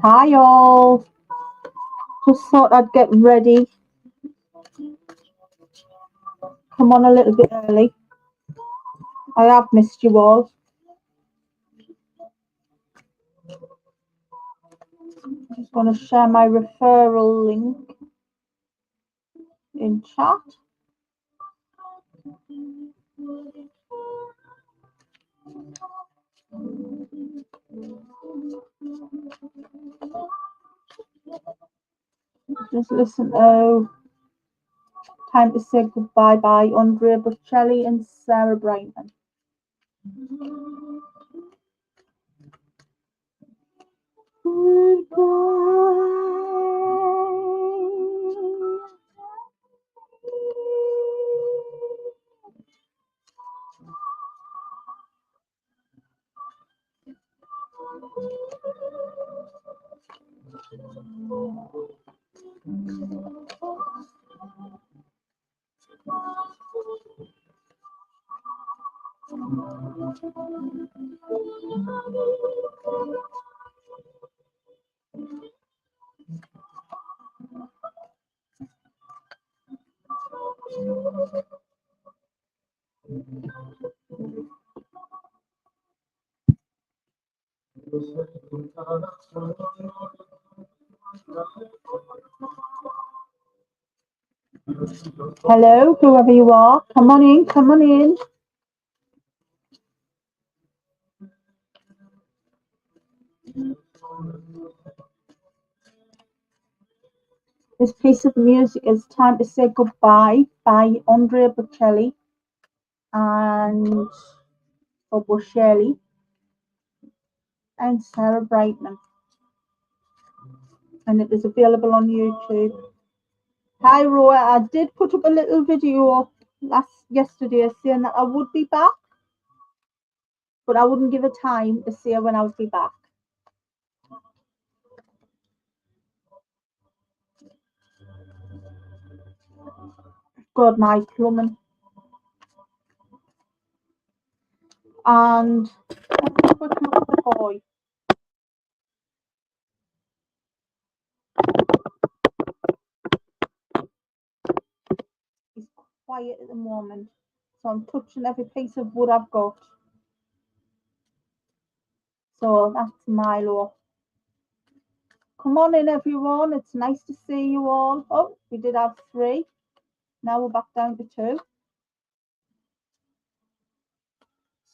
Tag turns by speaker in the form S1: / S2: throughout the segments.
S1: Hi all. Just thought I'd get ready. Come on a little bit early. I have missed you all. Just going to share my referral link in chat. Just listen to Time to Say Goodbye by Andrea Bocelli and Sarah Brightman. Hello, whoever you are. Come on in, come on in. This piece of music is Time to Say Goodbye by Andrea Bocelli and Bocelli and Sarah Brightman. And it is available on YouTube. Hi Roa, I did put up a little video yesterday saying that I would be back, but I wouldn't give a time to say when I would be back. God, my plumbing. And let's quick look at the boy. He's quiet at the moment, so I'm touching every piece of wood I've got. So that's Milo. Come on in, everyone. It's nice to see you all. Oh, we did have 3. Now we're back down to 2.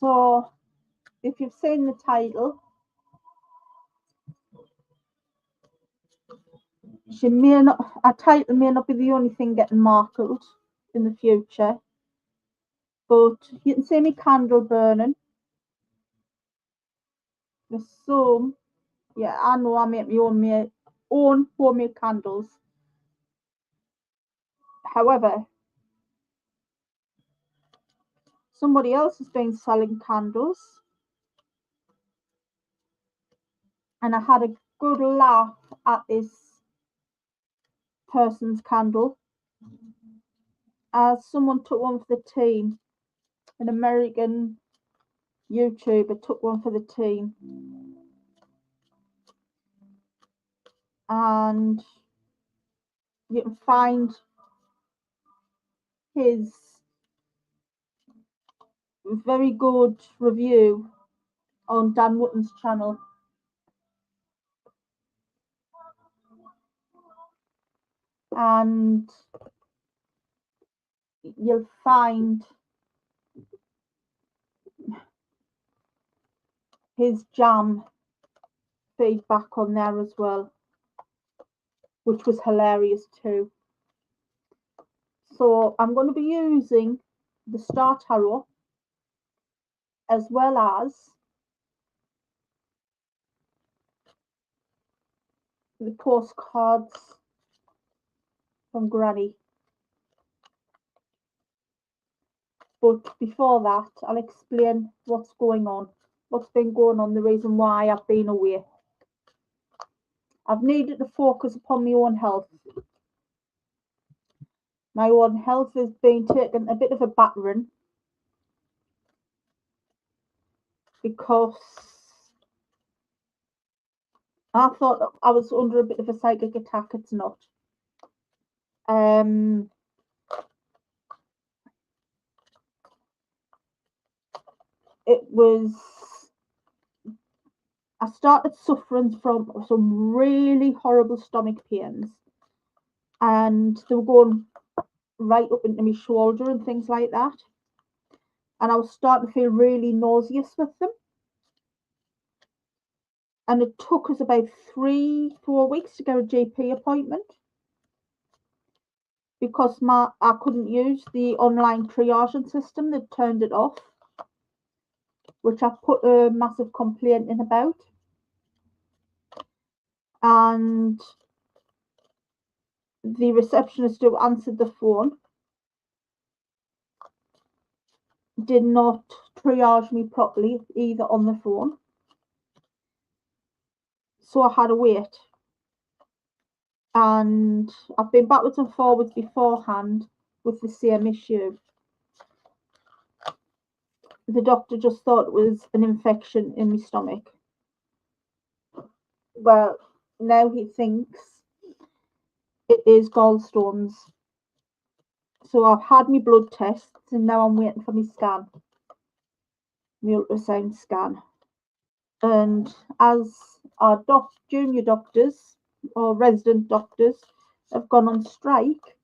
S1: So, if you've seen the title, a title may not be the only thing getting markled in the future, but you can see me candle burning. There's some, yeah, I know I make my own homemade candles. However, somebody else has been selling candles, and I had a good laugh at this person's candle as someone took one for the team. An American YouTuber took one for the team, and you can find his very good review on Dan Wootton's channel. And you'll find his jam feedback on there as well, which was hilarious too. So I'm going to be using the Star Tarot as well as the postcards from Granny. But before that, I'll explain what's going on, what's been going on, the reason why I've been away. I've needed to focus upon my own health. My own health has been taking a bit of a battering because I thought I was under a bit of a psychic attack. It's not. It was. I started suffering from some really horrible stomach pains, and they were going right up into my shoulder and things like that. And I was starting to feel really nauseous with them. And it took us about 3-4 weeks to get a GP appointment because I couldn't use the online triaging system. They turned it off, which I put a massive complaint in about. And the receptionist who answered the phone did not triage me properly either on the phone. So I had to wait. And I've been backwards and forwards beforehand with the same issue. The doctor just thought it was an infection in my stomach. Well, now he thinks it is gallstones. So I've had my blood tests and now I'm waiting for my scan, my ultrasound scan. And as our junior doctors or resident doctors have gone on strike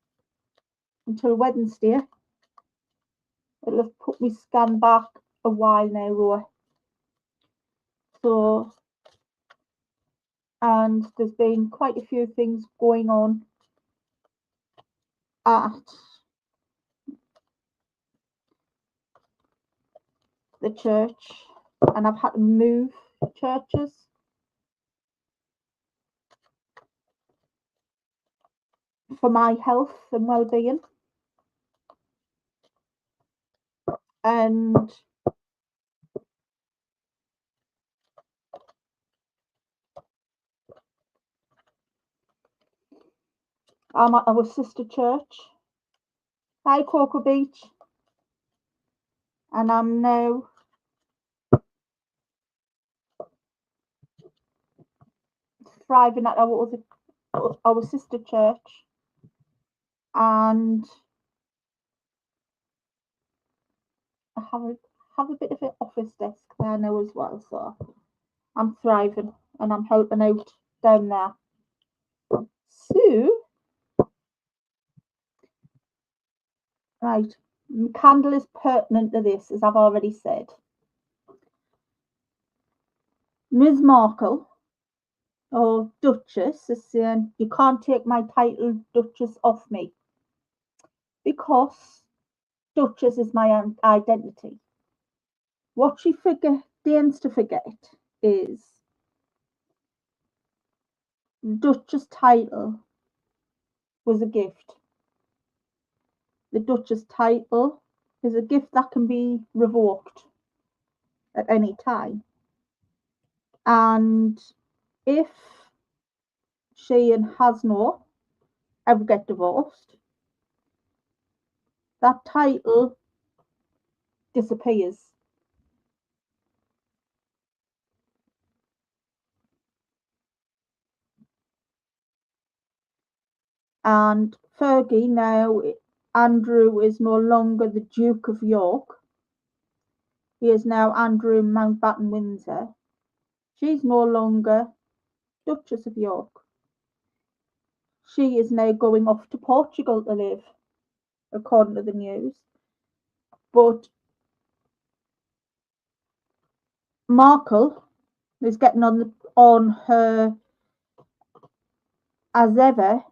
S1: until Wednesday, it'll have put me scan back a while now, Roy. So, and there's been quite a few things going on at the church, and I've had to move churches for my health and well-being. And I'm at our sister church, High Cocoa Beach, and I'm now thriving at our sister church, and I have a bit of an office desk there now as well. So I'm thriving and I'm helping out down there. So, right, my candle is pertinent to this, as I've already said. Ms. Markle, or Duchess, is saying, you can't take my title Duchess off me because Duchess is my identity. What she deigns to forget is the Duchess title was a gift. The Duchess title is a gift that can be revoked at any time. And if she and Hasno ever get divorced, that title disappears. And Fergie, now Andrew is no longer the Duke of York. He is now Andrew Mountbatten Windsor. She's no longer Duchess of York. She is now going off to Portugal to live, according to the news. But Markle is getting on her as ever,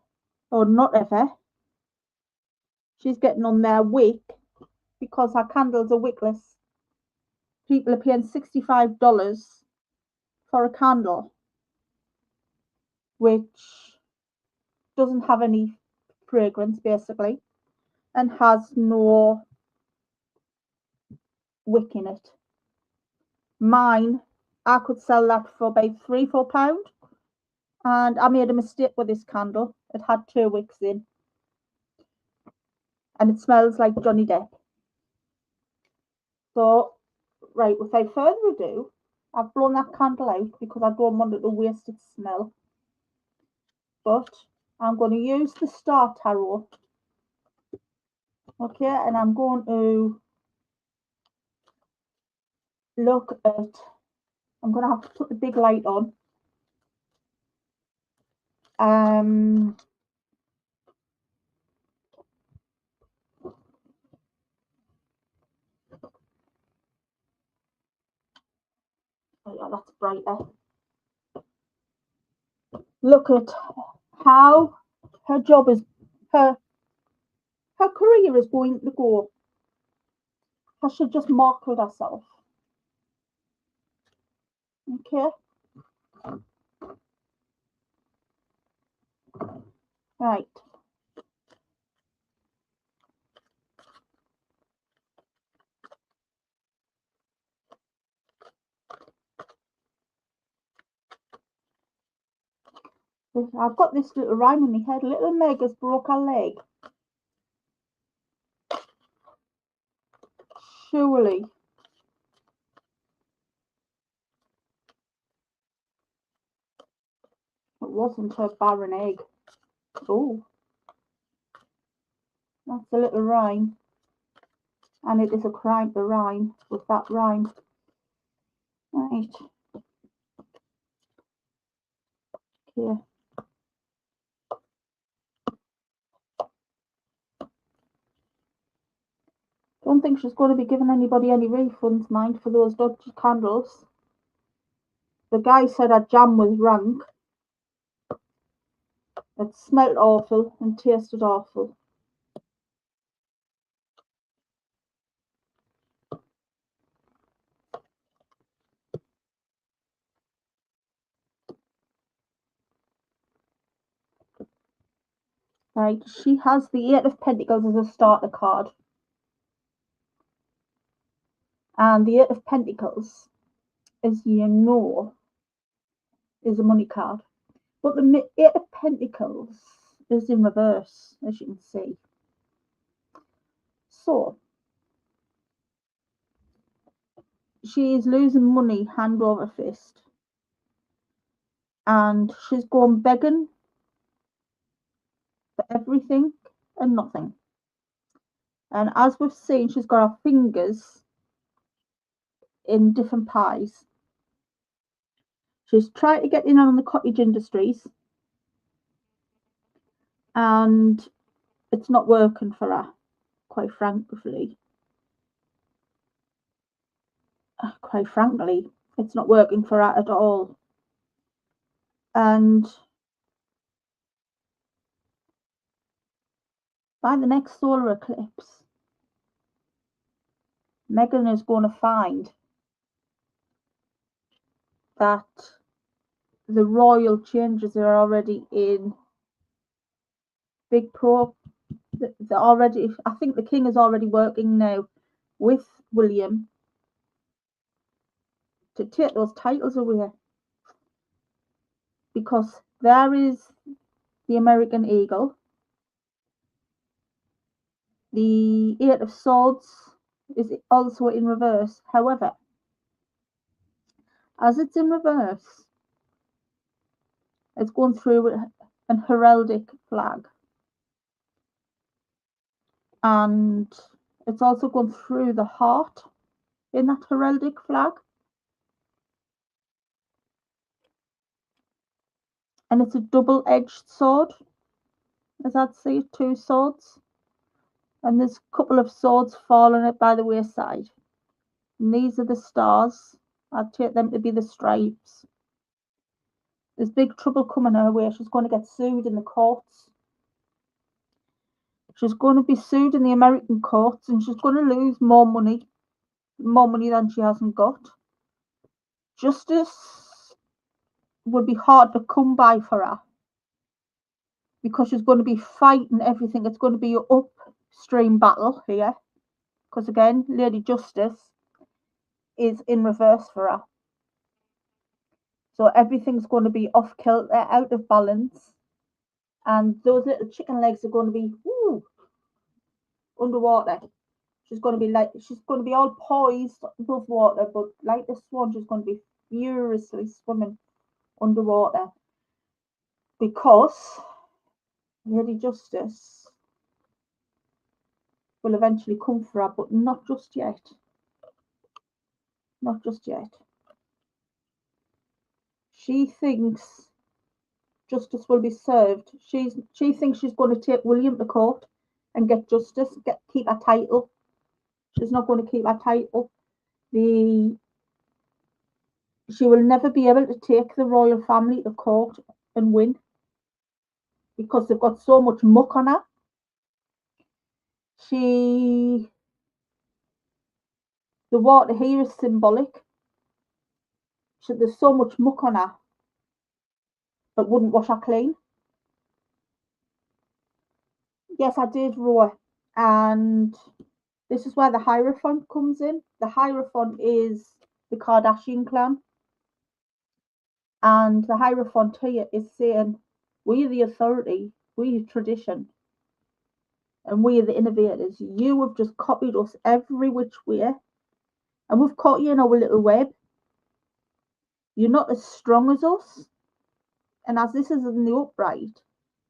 S1: or not ever. She's getting on their wick because her candles are wickless. People are paying $65 for a candle, which doesn't have any fragrance basically and has no wick in it. Mine, I could sell that for about £3-4, and I made a mistake with this candle. It had 2 wicks in and it smells like Johnny Depp. So, right, without further ado, I've blown that candle out because I don't want it to waste its smell. But I'm going to use the Star Tarot. Okay, and I'm going to look at, I'm going to have to put the big light on. Oh yeah, that's brighter. Look at how her job is, her career is going to go. Has she just markled herself? Okay. Right. I've got this little rhyme in my head. Little Meg has broke her leg. Surely. It wasn't her barren egg. Oh. That's a little rhyme. And it is a crime to rhyme with that rhyme. Right. Okay. Don't think she's going to be giving anybody any refunds, mind, for those dodgy candles. The guy said her jam was rank. It smelled awful and tasted awful. Right, she has the Eight of Pentacles as a starter card. And the Eight of Pentacles, as you know, is a money card. But the Eight of Pentacles is in reverse, as you can see. So, she is losing money hand over fist. And she's gone begging for everything and nothing. And as we've seen, she's got her fingers in different pies. She's tried to get in on the cottage industries, and it's not working for her, quite frankly. Quite frankly, it's not working for her at all. And by the next solar eclipse, Megan is going to find that the royal changes are already in big pro. They're already, I think the king is already working now with William to take those titles away, because there is the American eagle, the Eight of Swords is also in reverse. However, as it's in reverse, it's going through an heraldic flag, and it's also gone through the heart in that heraldic flag, and it's a double-edged sword, as I'd say, two swords, and there's a couple of swords falling it by the wayside, and these are the stars. I'd take them to be the stripes. There's big trouble coming her way. She's going to get sued in the courts. She's going to be sued in the American courts, and she's going to lose more money than she hasn't got. Justice would be hard to come by for her, because she's going to be fighting everything. It's going to be an upstream battle here, because again, Lady Justice is in reverse for her. So everything's going to be off kilter, out of balance, and those little chicken legs are going to be underwater. She's going to be all poised above water, but like the swan, she's going to be furiously swimming underwater because Lady Justice will eventually come for her, but not just yet. Not just yet. She thinks justice will be served. She thinks she's going to take William to court and get justice, keep her title. She's not going to keep her title. She will never be able to take the royal family to court and win because they've got so much muck on her. The water here is symbolic. There's so much muck on her, it wouldn't wash her clean. Yes, I did, Roy. And this is where the Hierophant comes in. The Hierophant is the Kardashian clan. And the Hierophant here is saying, we are the authority, we are tradition, and we are the innovators. You have just copied us every which way, and we've caught you in our little web. You're not as strong as us. And as this is in the upright,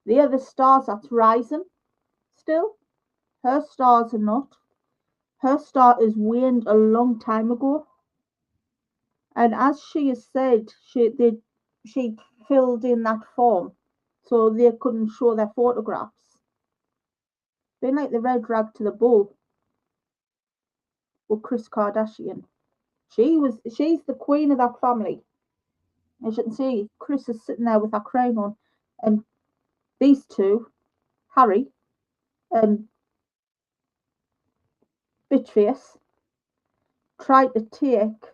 S1: they are the stars that's rising still. Her stars are not. Her star is waned a long time ago. And as she has said, she filled in that form so they couldn't show their photographs. Been like the red rag to the bull with Kris Kardashian. She's the queen of that family. As you can see, Kris is sitting there with her crown on, and these two, Harry and Bitchface, tried to take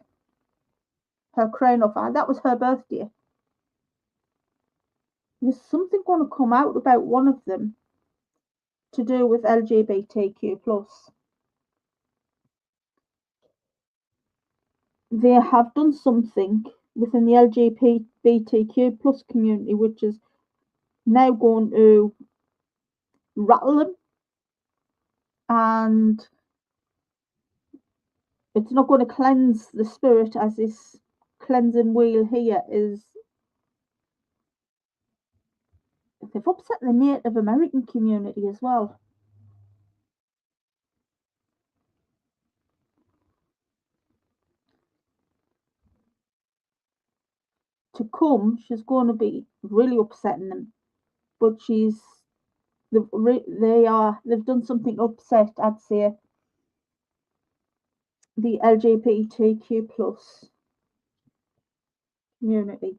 S1: her crown off her. That was her birthday. There's something going to come out about one of them to do with LGBTQ+. They have done something within the LGBTQ+ community which is now going to rattle them, and it's not going to cleanse the spirit as this cleansing wheel here is. They've upset the Native American community as well. To come, she's going to be really upsetting them, but they've done something to upset, I'd say, the LGBTQ+ community.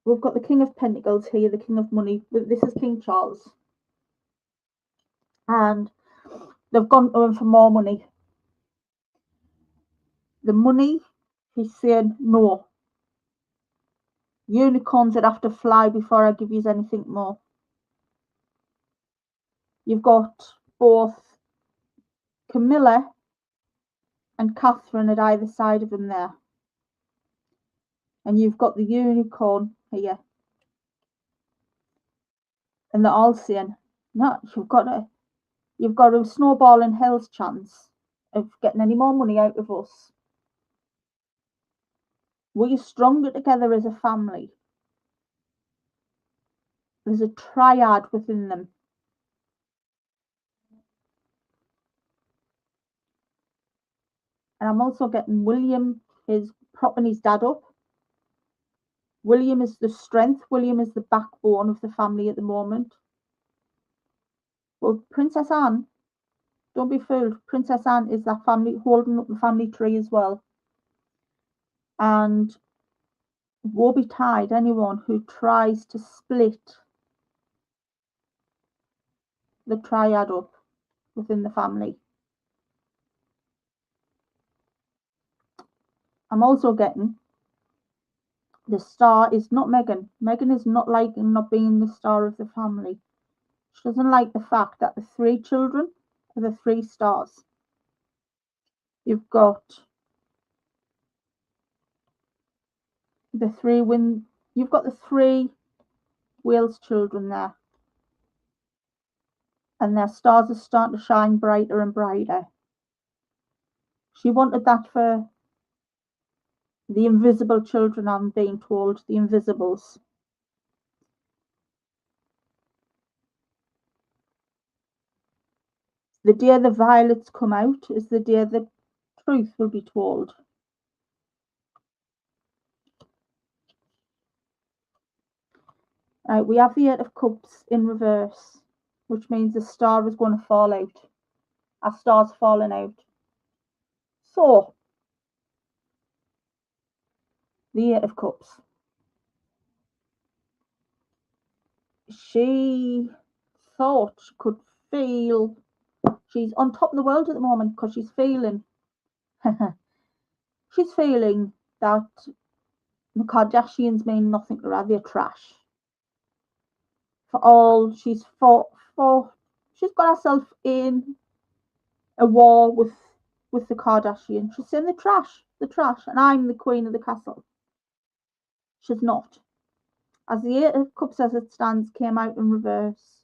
S1: We've got the King of Pentacles here, the King of Money. This is King Charles. And they've gone to him for more money. The money, he's saying, no. Unicorns that have to fly before I give you anything more. You've got both Camilla and Catherine at either side of him there. And you've got the unicorn here. And they're all saying, no, you've got a snowball in hell's chance of getting any more money out of us. We're stronger together as a family. There's a triad within them. And I'm also getting William is propping his dad up. William is the strength. William is the backbone of the family at the moment. But Princess Anne, don't be fooled. Princess Anne is that family holding up the family tree as well. And woe betide anyone who tries to split the triad up within the family. I'm also getting the star is not Meghan. Meghan is not liking not being the star of the family. She doesn't like the fact that the three children are the three stars. You've got the three Wales children there. And their stars are starting to shine brighter and brighter. She wanted that for the invisible children, I'm being told, the invisibles. The day the violets come out is the day the truth will be told. Right, we have the Eight of Cups in reverse, which means the star is going to fall out. Our star's falling out. So, the Eight of Cups. She thought she could feel she's on top of the world at the moment because she's feeling she's feeling that the Kardashians mean nothing to her. They're trash. For all she's fought for, she's got herself in a war with the Kardashians. She's saying the trash, and I'm the queen of the castle. She's not. As the Eight of Cups as it stands came out in reverse,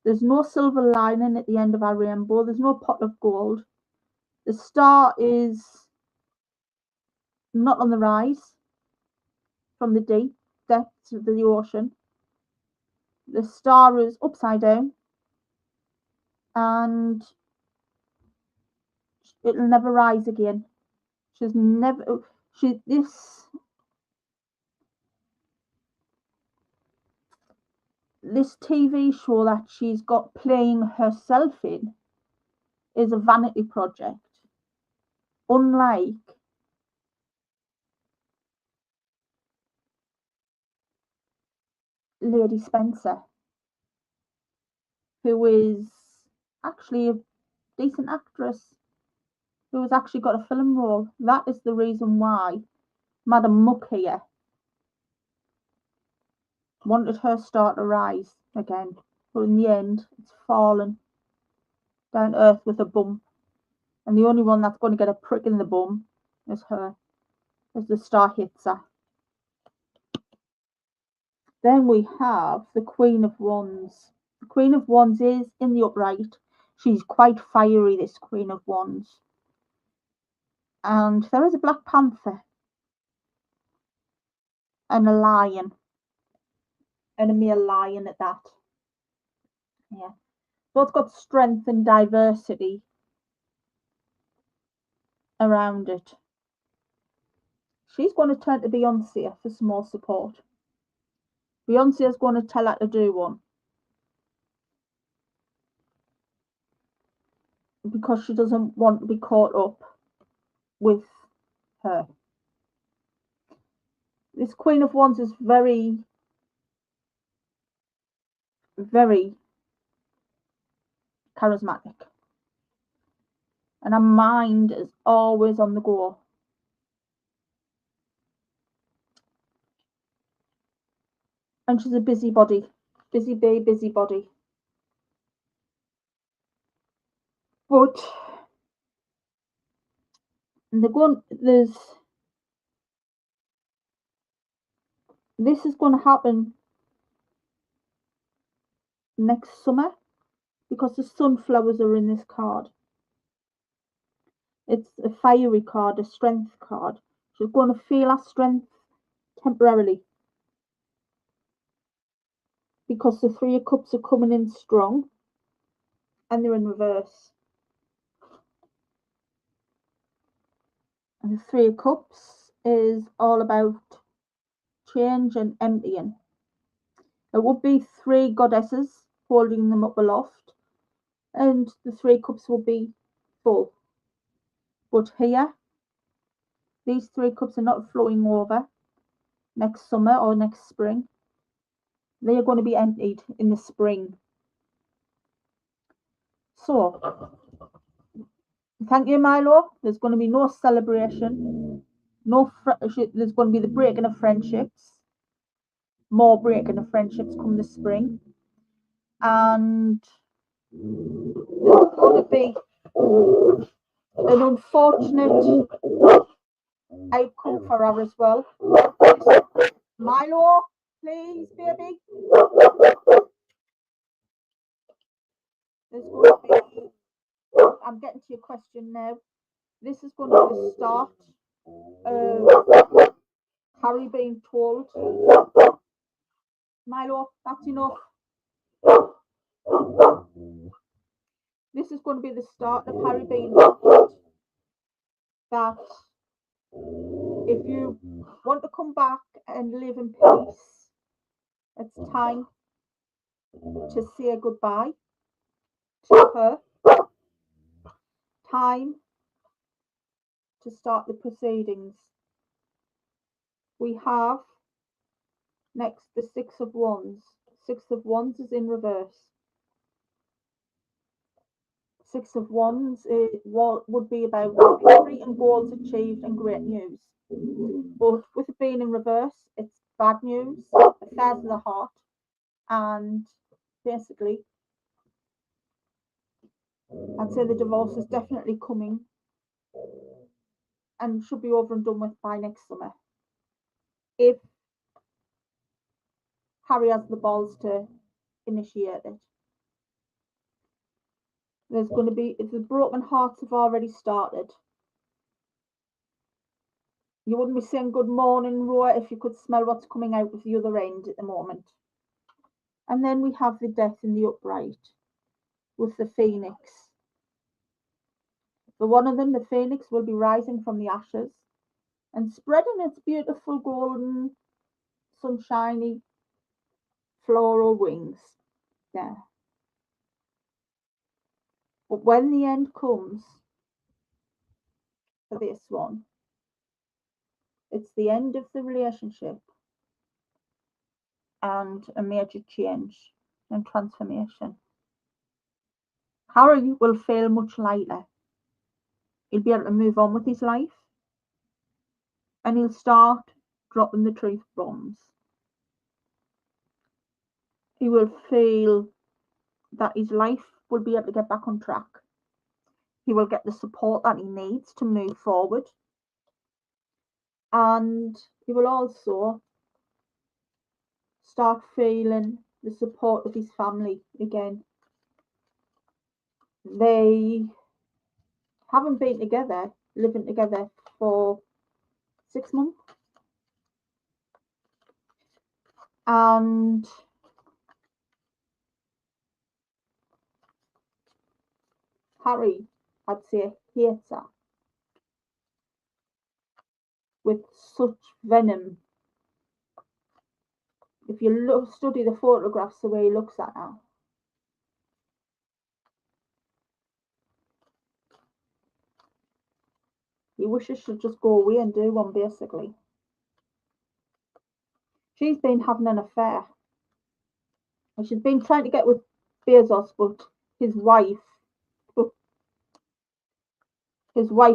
S1: there's no silver lining at the end of our rainbow. There's no pot of gold. The star is not on the rise from the deep depths of the ocean. The star is upside down, and it'll never rise again. She's never. This TV show that she's got playing herself in is a vanity project. Unlike Lady Spencer, who is actually a decent actress, who has actually got a film role. That is the reason why Madam Muck here wanted her star to rise again. But in the end, it's fallen down to earth with a bump. And the only one that's going to get a prick in the bum is her, as the star hits her. Then we have the Queen of Wands. The Queen of Wands is in the upright. She's quite fiery, this Queen of Wands. And there is a Black Panther and a lion. And a male lion at that. Yeah. So it's got strength and diversity around it. She's going to turn to Beyonce for some more support. Beyonce is going to tell her to do one. Because she doesn't want to be caught up with her. This Queen of Wands is very, very charismatic. And her mind is always on the go. And she's a busybody. Busy bee, busybody. But this is going to happen next summer because the sunflowers are in this card. It's a fiery card, a strength card. She's going to feel her strength temporarily because the Three of Cups are coming in strong and they're in reverse. And the Three of Cups is all about change and emptying. It would be three goddesses holding them up aloft, and the Three Cups will be full. But here, these Three Cups are not flowing over next summer or next spring. They are going to be emptied in the spring. So, thank you, Milo. There's going to be no celebration. There's going to be the breaking of friendships. More breaking of friendships come this spring. And there's going to be an unfortunate outcome for her as well. Milo, please, baby. There's going to be, I'm getting to your question now. This is going to be the start of Harry being told, Milo, that's enough. This is going to be the start of Harry being told that if you want to come back and live in peace, it's time to say goodbye to her. Time to start the proceedings. We have next the Six of Wands. Six of Wands is in reverse. Six of Wands would be about victory and goals achieved and great news. But with it being in reverse, it's bad news, affairs of the heart, and basically, I'd say the divorce is definitely coming and should be over and done with by next summer. If Harry has the balls to initiate it. There's going to be, if the broken hearts have already started, you wouldn't be saying good morning, Roy, if you could smell what's coming out of the other end at the moment. And then we have the Death in the upright with the Phoenix. For one of them, the Phoenix will be rising from the ashes and spreading its beautiful golden, sunshiny, floral wings. Yeah. But when the end comes for this one, it's the end of the relationship and a major change and transformation. Harry will feel much lighter. He'll be able to move on with his life and he'll start dropping the truth bombs. He will feel that his life will be able to get back on track. He will get the support that he needs to move forward. And he will also start feeling the support of his family again. They haven't been together, living together for 6 months. And Harry, I'd say, hates her with such venom. If you study the photographs, the way he looks at her, he wishes she'd just go away and do one, basically. She's been having an affair. And she's been trying to get with Bezos, but his wife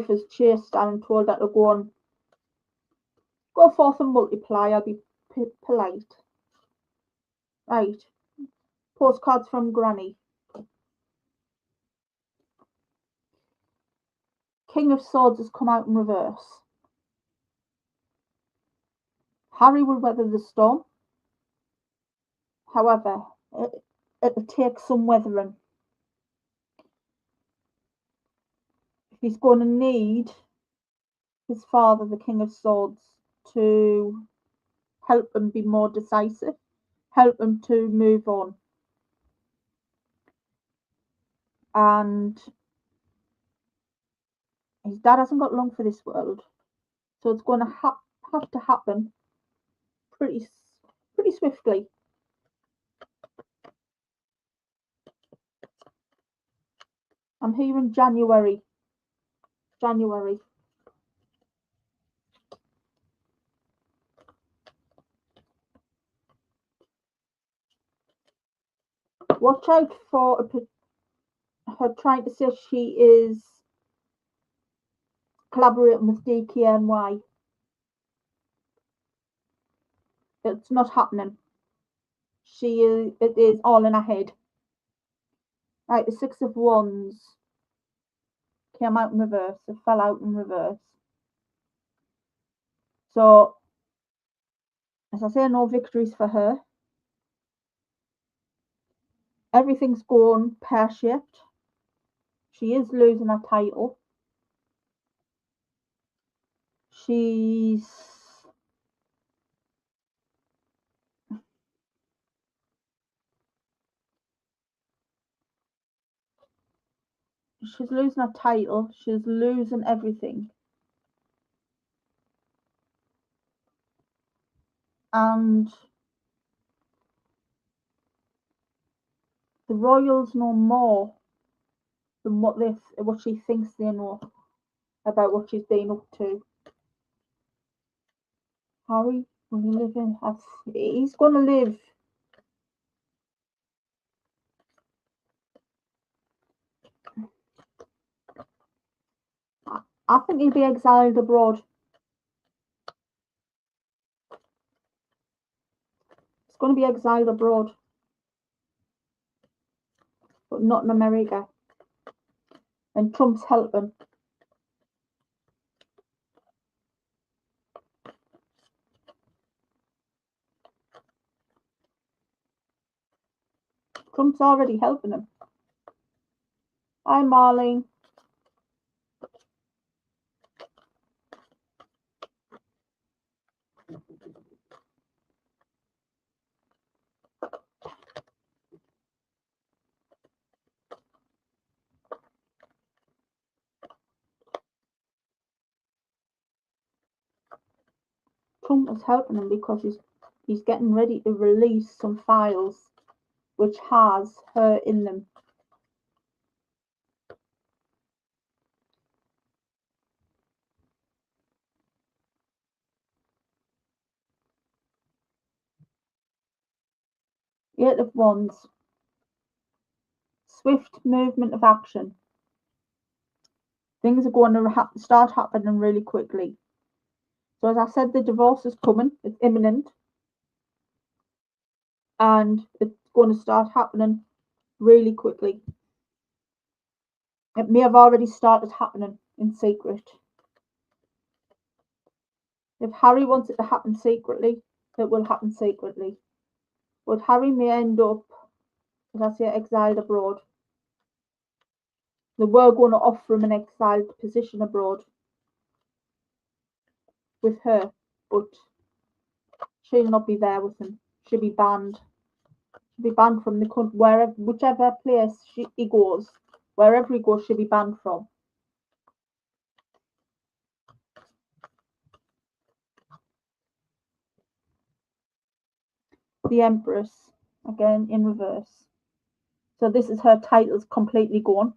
S1: has chased her and told her to go forth and multiply. I'll be polite. Right. Postcards from Granny. King of Swords has come out in reverse. Harry will weather the storm. However, it'll take some weathering. He's going to need his father, the King of Swords, to help him be more decisive, help him to move on. And his dad hasn't got long for this world, so it's going to have to happen pretty swiftly. I'm hearing January. Watch out for her trying to say she is collaborating with DKNY. It's not happening. It is all in her head. Right, the Six of Wands came out in reverse. It fell out in reverse. So, as I say, no victories for her. Everything's going pear-shaped. She is losing her title. she's losing her title. She's losing everything. And the royals know more than what she thinks they know about what she's been up to. Harry, will he live in? He's going to live. I think he'll be exiled abroad. He's going to be exiled abroad, but not in America. And Trump's helping. Trump's already helping him. Hi, Marlene. Trump is helping him because he's getting ready to release some files which has her in them. Eight of Wands. Swift movement of action. Things are going to start happening really quickly. So as I said, the divorce is coming. It's imminent. And it's going to start happening really quickly. It may have already started happening in secret. If Harry wants it to happen secretly, it will happen secretly. But Harry may end up, as I say, exiled abroad. They were going to offer him an exiled position abroad with her, but she'll not be there with him. She'll be banned. She'll be banned from the country, whichever place he goes, wherever he goes, she'll be banned from. The Empress, again in reverse. So this is her titles completely gone.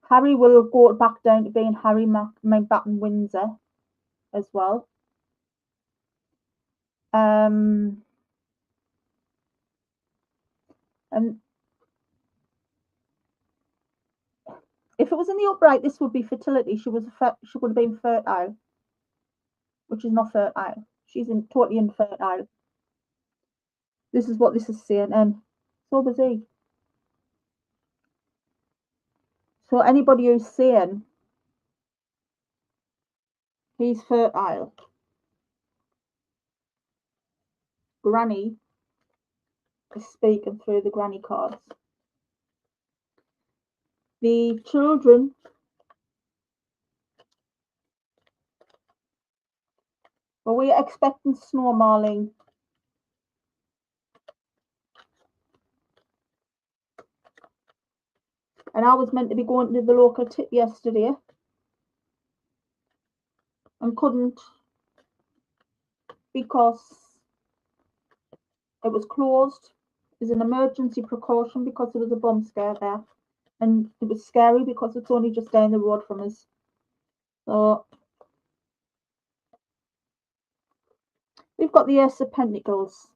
S1: Harry will go back down to being Harry Mountbatten Windsor as well. And if it was in the upright, this would be fertility. She would have been fertile, which is not fertile. She's totally infertile. This is what this is saying, and so was he. So anybody who's saying he's fertile, Granny is speaking through the Granny cards. The children were we expecting snow, Marlene? And I was meant to be going to the local tip yesterday and couldn't because it was closed as an emergency precaution because there was a bomb scare there. And it was scary because it's only just down the road from us. So we've got the Ace of Pentacles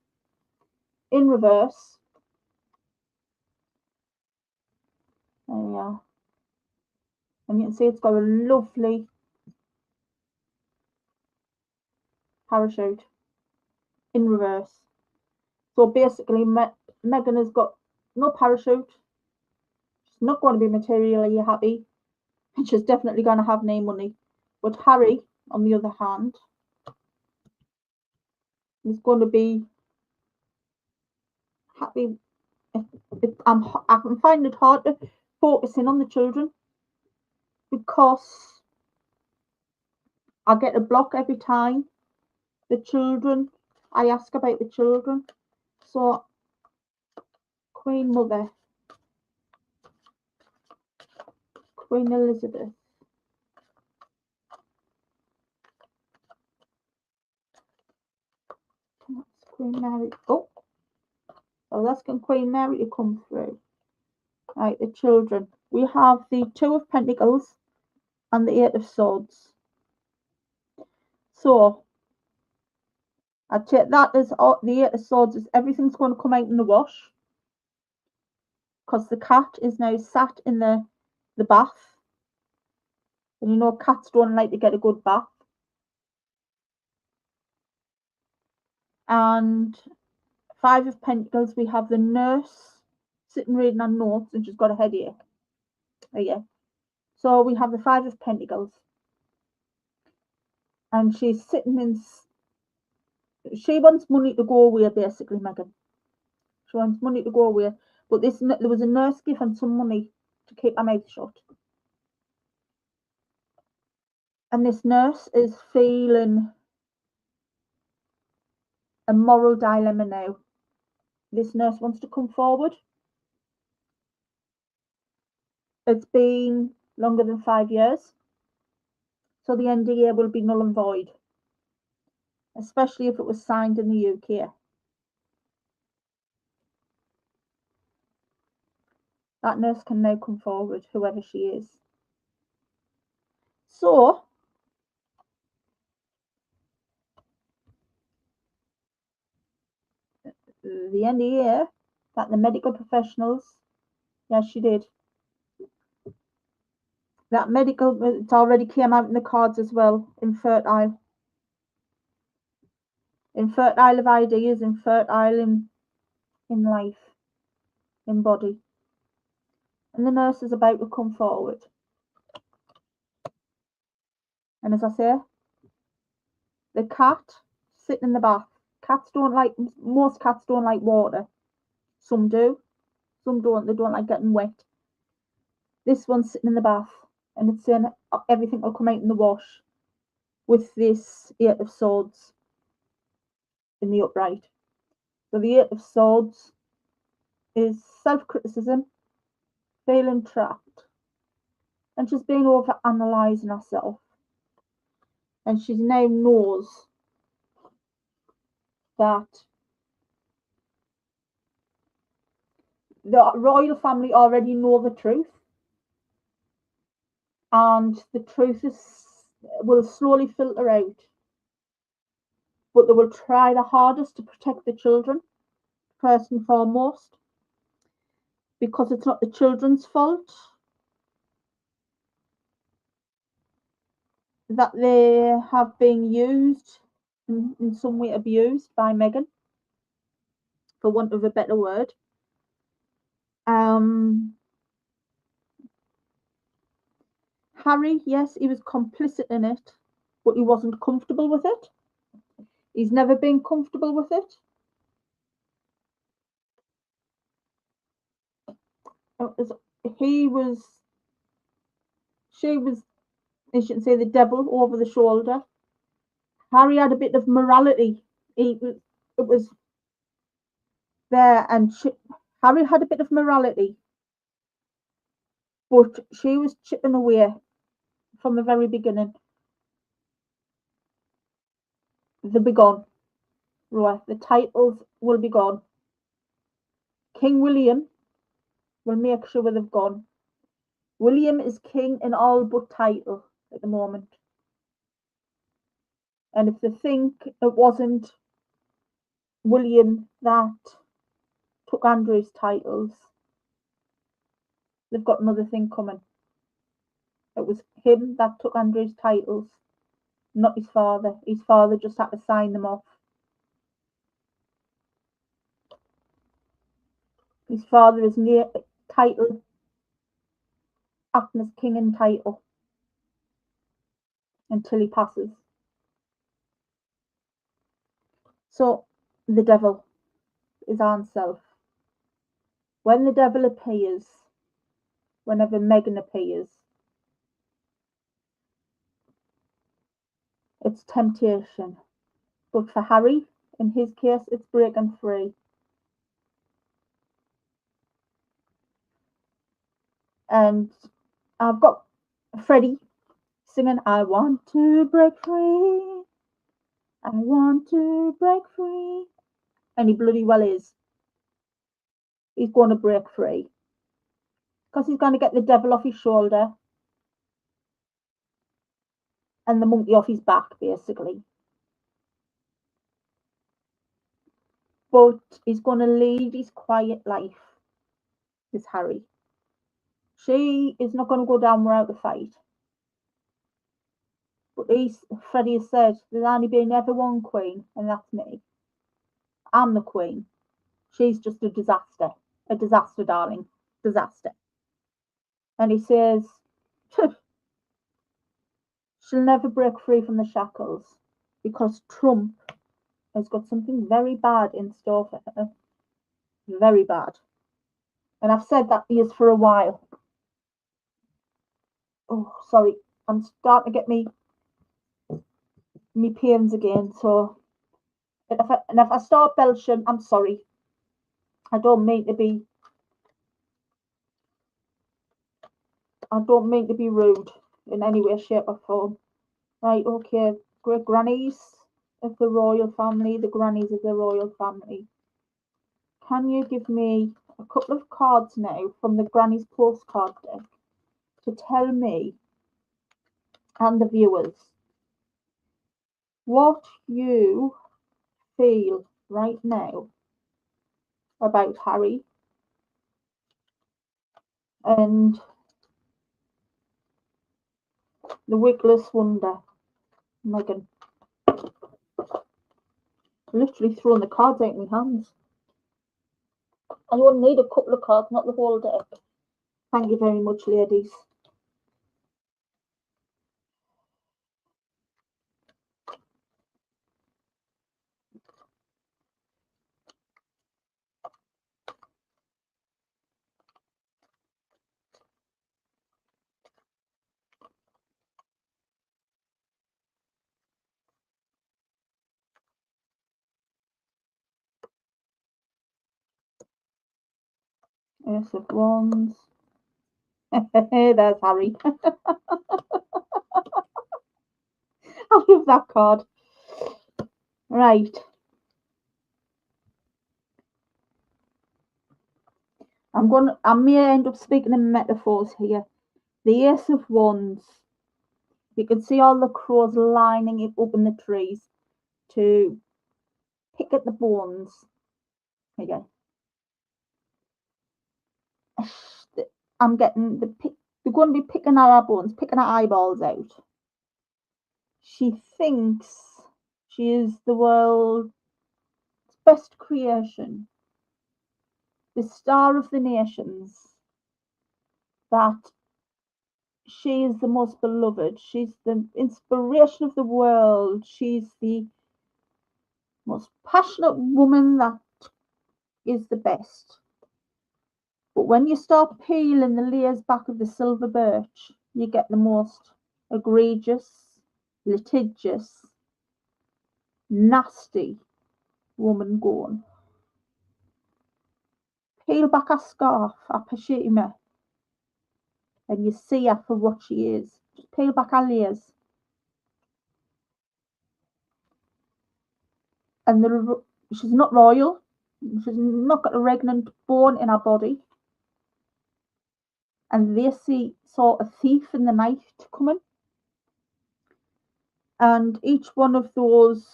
S1: in reverse. There we are. And you can see it's got a lovely parachute in reverse. So basically, Meghan has got no parachute. She's not going to be materially happy. And she's definitely going to have no money. But Harry, on the other hand, is going to be happy. I can find it hard to focus in on the children because I get a block every time the children, I ask about the children. So, Queen Mother, Queen Elizabeth. That's Queen Mary. Oh, I was asking Queen Mary to come through. Right, the children. We have the Two of Pentacles and the Eight of Swords. So, I'd take that as the Eight of Swords is everything's going to come out in the wash. Because the cat is now sat in the bath. And you know cats don't like to get a good bath. And Five of Pentacles, we have the nurse sitting reading her notes and she's got a headache. Oh, yeah. So we have the Five of Pentacles. And she's sitting in... She wants money to go away, basically, Megan. She wants money to go away. But there was a nurse giving some money to keep her mouth shut. And this nurse is feeling a moral dilemma now. This nurse wants to come forward. It's been longer than 5 years. So the NDA will be null and void. Especially if it was signed in the UK. That nurse can now come forward, whoever she is. So, the NDA that the medical professionals, yes, she did. That medical, it's already came out in the cards as well, infertile. Infertile of ideas, infertile in life, in body. And the nurse is about to come forward. And as I say, the cat sitting in the bath. Most cats don't like water. Some do, some don't. They don't like getting wet. This one's sitting in the bath and it's saying everything will come out in the wash with this Eight of Swords in the upright. So the Eight of Swords is self-criticism, feeling trapped, and she's been over-analysing herself. And she now knows that the royal family already know the truth, and the truth will slowly filter out. But they will try the hardest to protect the children, first and foremost, because it's not the children's fault that they have been used, in some way abused by Meghan, for want of a better word. Harry, yes, he was complicit in it, but he wasn't comfortable with it. He's never been comfortable with it. She was, I shouldn't say the devil over the shoulder. Harry had a bit of morality. It was there, and Harry had a bit of morality, but she was chipping away from the very beginning. They'll be gone. Right, the titles will be gone. King William will make sure they've gone. William is king in all but title at the moment. And if they think it wasn't William that took Andrew's titles, they've got another thing coming. It was him that took Andrew's titles, not his father. His father just had to sign them off. His father is near title, acting as king in title until he passes. So the devil is our self. When the devil appears, whenever Meghan appears, It's temptation. But for Harry, in his case, it's breaking free. And I've got Freddie singing, I want to break free. I want to break free. And he bloody well is. He's going to break free. Because he's going to get the devil off his shoulder and the monkey off his back, basically. But he's going to lead his quiet life, this Harry. She is not going to go down without the fight. But Freddie has said there's only been ever one queen, and that's me. I'm the queen. She's just a disaster. A disaster, darling. Disaster. And he says, she'll never break free from the shackles because Trump has got something very bad in store for her. Very bad. And I've said that is for a while. Oh, sorry. I'm starting to get me pains again. So, if I start belching, I'm sorry. I don't mean to be rude in any way, shape, or form. Right, okay. Great grannies of the royal family, the grannies of the royal family. Can you give me a couple of cards now from the grannies postcard deck to tell me and the viewers what you feel right now about Harry and the wickless wonder, Meghan? Literally throwing the cards out in my hands. I only need a couple of cards, not the whole deck. Thank you very much, ladies. Ace of Wands. There's Harry. I love that card. Right. I may end up speaking in metaphors here. The Ace of Wands. You can see all the crows lining it up in the trees to pick at the bones. There you go. I'm getting they're going to be picking at our bones, picking our eyeballs out. She thinks she is the world's best creation, the star of the nations, that she is the most beloved. She's the inspiration of the world. She's the most passionate woman that is the best. But when you start peeling the layers back of the silver birch, you get the most egregious, litigious, nasty woman going. Peel back her scarf, her pashima, and you see her for what she is. Just peel back her layers. And she's not royal. She's not got a regnant bone in her body. And they saw a thief in the night coming. And each one of those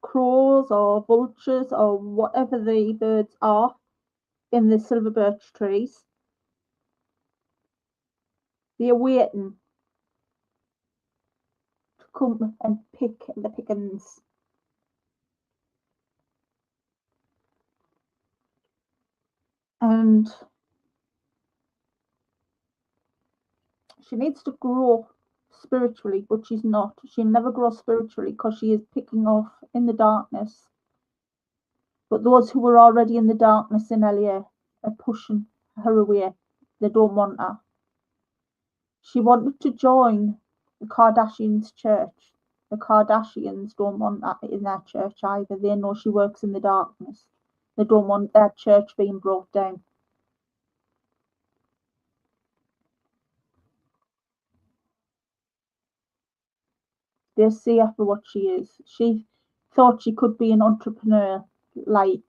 S1: crows or vultures or whatever the birds are in the silver birch trees, they're waiting to come and pick the pickings. And she needs to grow spiritually, but she's not. She'll never grow spiritually because she is picking off in the darkness. But those who were already in the darkness in LA are pushing her away. They don't want her. She wanted to join the Kardashians' church The Kardashians don't want that in their church either. They know she works in the darkness. They don't want their church being brought down. They see her for what she is. She thought she could be an entrepreneur like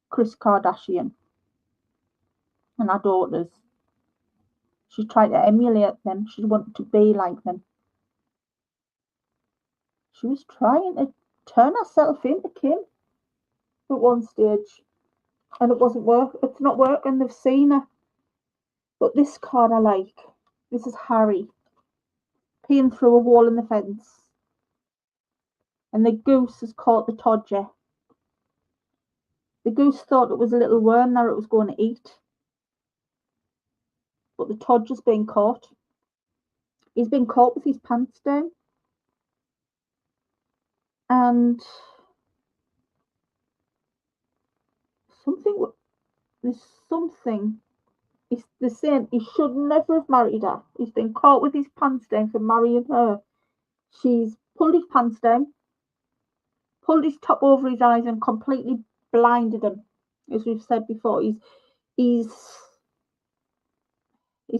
S1: Kris Kardashian and her daughters. She tried to emulate them. She wanted to be like them. She was trying to turn herself into Kim at one stage, and it wasn't work. It's not working. They've seen her. But this card I like. This is Harry peeing through a wall in the fence, and the goose has caught the todger. The goose thought it was a little worm that it was going to eat, but the todger's been caught. He's been caught with his pants down, and something. There's something. They're saying he should never have married her. He's been caught with his pants down for marrying her. She's pulled his pants down, pulled his top over his eyes, and completely blinded him. As we've said before, he's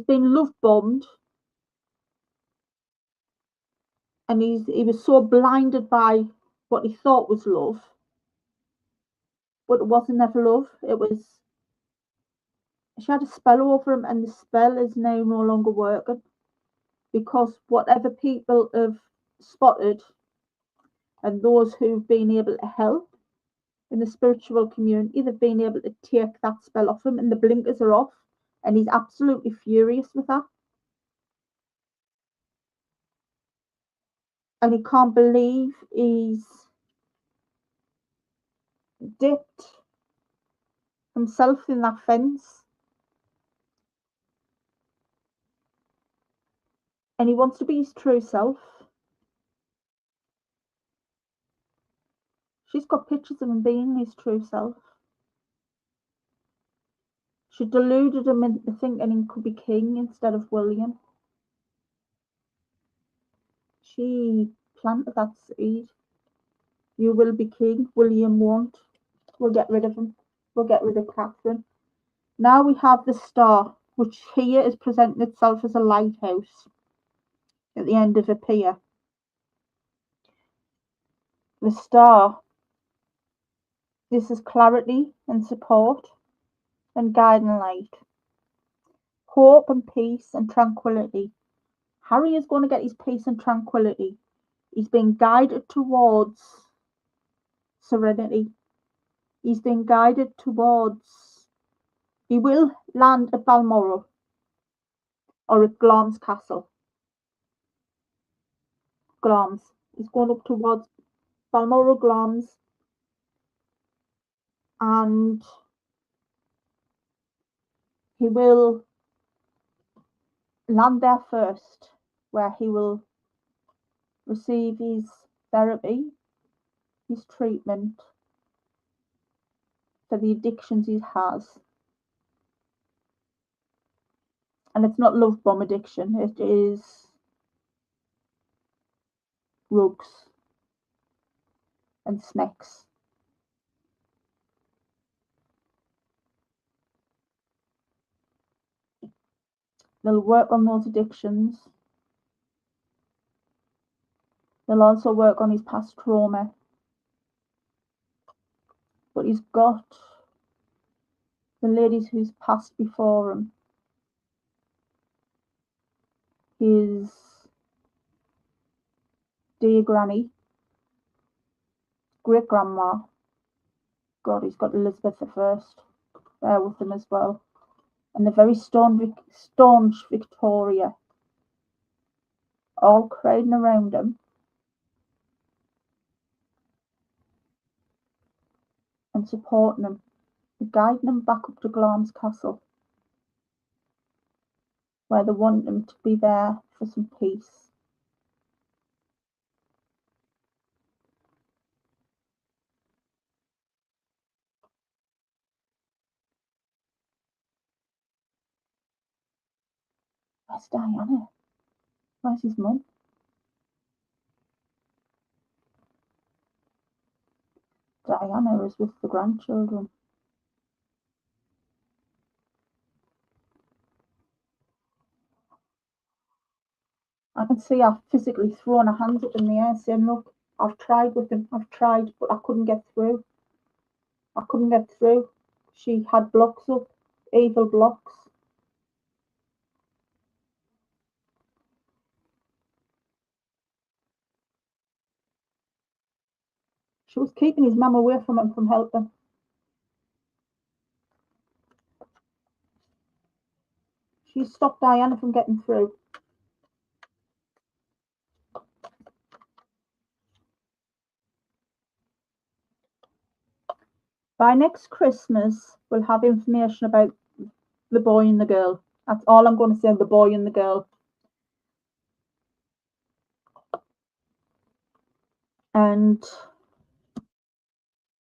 S1: been love bombed, and he was so blinded by what he thought was love, but it wasn't ever love. It was she had a spell over him, and the spell is now no longer working because whatever people have spotted and those who've been able to help in the spiritual community, they've been able to take that spell off him, and the blinkers are off, and he's absolutely furious with that. And he can't believe he's dipped himself in that fence, and he wants to be his true self. She's got pictures of him being his true self. She deluded him into thinking he could be king instead of William. She planted that seed. You will be king. William won't. We'll get rid of him. We'll get rid of Catherine. Now we have the star, which here is presenting itself as a lighthouse at the end of a pier. The star, this is clarity and support and guiding light, hope and peace and tranquility. Harry is going to get his peace and tranquility. He's being guided towards serenity. He's being guided towards. He will land at Balmoral or at Glamis Castle. Glamis. He's going up towards Balmoral, Glamis, and he will land there first, where he will receive his therapy, his treatment for the addictions he has. And it's not love bomb addiction, it is rugs and snacks. They'll work on those addictions. They'll also work on his past trauma. But he's got the ladies who's passed before him. His dear granny, great grandma. God, he's got Elizabeth I there with him as well. And the very staunch Victoria, all crowding around him and supporting him, and guiding him back up to Glamis Castle, where they want him to be there for some peace. Where's Diana? Where's his mum? Diana is with the grandchildren. I can see her physically throwing her hands up in the air saying, look, I've tried with him, I've tried, but I couldn't get through. I couldn't get through. She had blocks up, evil blocks. She was keeping his mum away from him, from helping. She stopped Diana from getting through. By next Christmas, we'll have information about the boy and the girl. That's all I'm going to say, the boy and the girl. And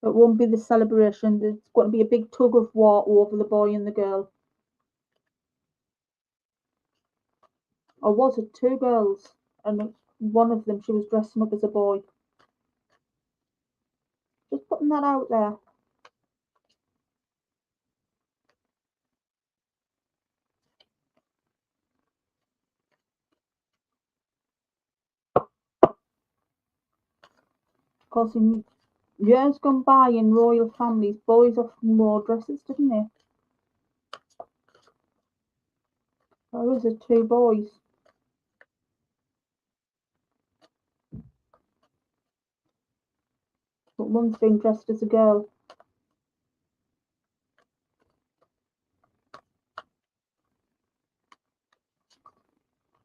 S1: it won't be the celebration. There's going to be a big tug of war over the boy and the girl. Or was it two girls? And one of them, she was dressing up as a boy. Just putting that out there. Because in years gone by in royal families, boys often wore dresses, didn't they? Or was it two boys? But one's been dressed as a girl.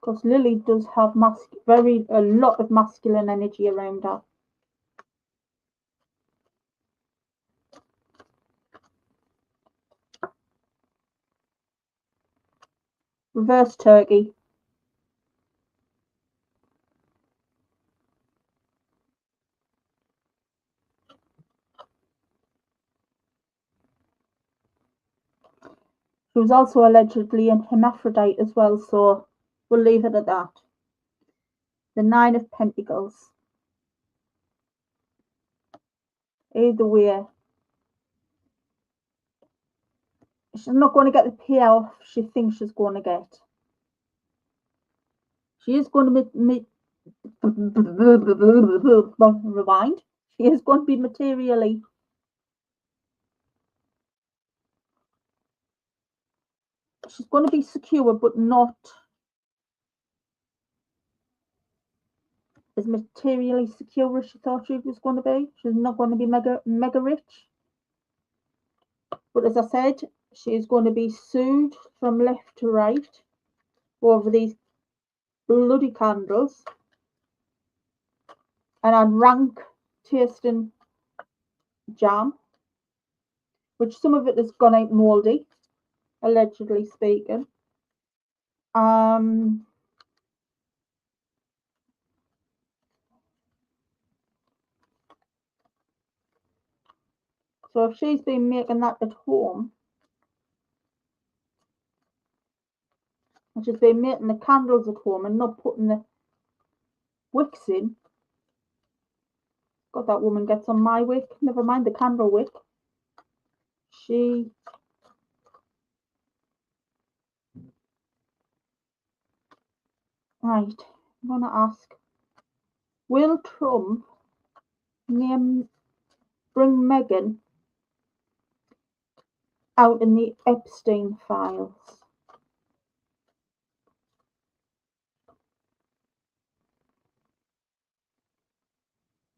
S1: Because Lily does have a lot of masculine energy around her. Reverse turkey. She was also allegedly a hermaphrodite as well, so we'll leave it at that. The Nine of Pentacles. Either way, she's not going to get the payoff she thinks she's going to get. She is going to rewind. She is going to be materially. She's going to be secure, but not as materially secure as she thought she was going to be. She's not going to be mega rich. But as I said, she is going to be sued from left to right over these bloody candles. And a rank tasting jam, which some of it has gone out mouldy, allegedly speaking. So if she's been making that at home, and she's been making the candles at home and not putting the wicks in, God, that woman gets on my wick, never mind the candle wick. Right, I'm going to ask, will Trump bring Meghan out in the Epstein files?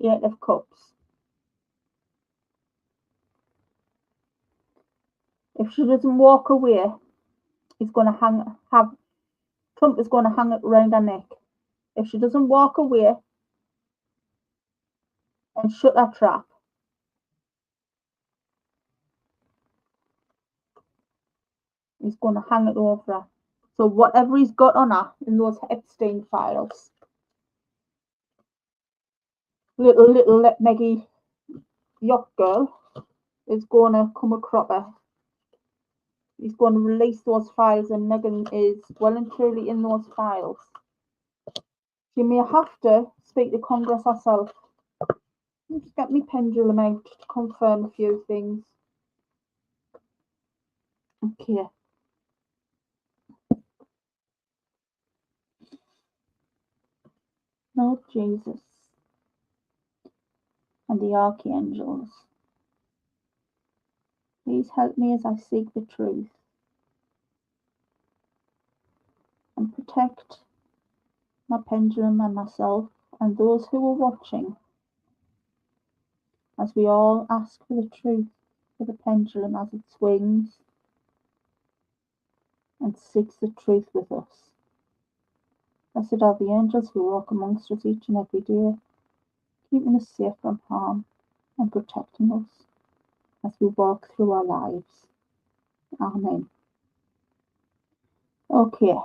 S1: Eight of Cups. If she doesn't walk away, he's going to Trump is going to hang it around her neck. If she doesn't walk away and shut that trap, he's going to hang it over her. So whatever he's got on her in those Epstein files, little Meggie yacht girl is going to come a cropper. He's going to release those files, and Meghan is well and truly in those files. She may have to speak to Congress herself. Let's get my pendulum out to confirm a few things. Okay. Lord Jesus and the archangels, please help me as I seek the truth and protect my pendulum and myself and those who are watching as we all ask for the truth for the pendulum as it swings and seeks the truth with us. Blessed are the angels who walk amongst us each and every day, keeping us safe from harm and protecting us as we walk through our lives. Amen. Okay.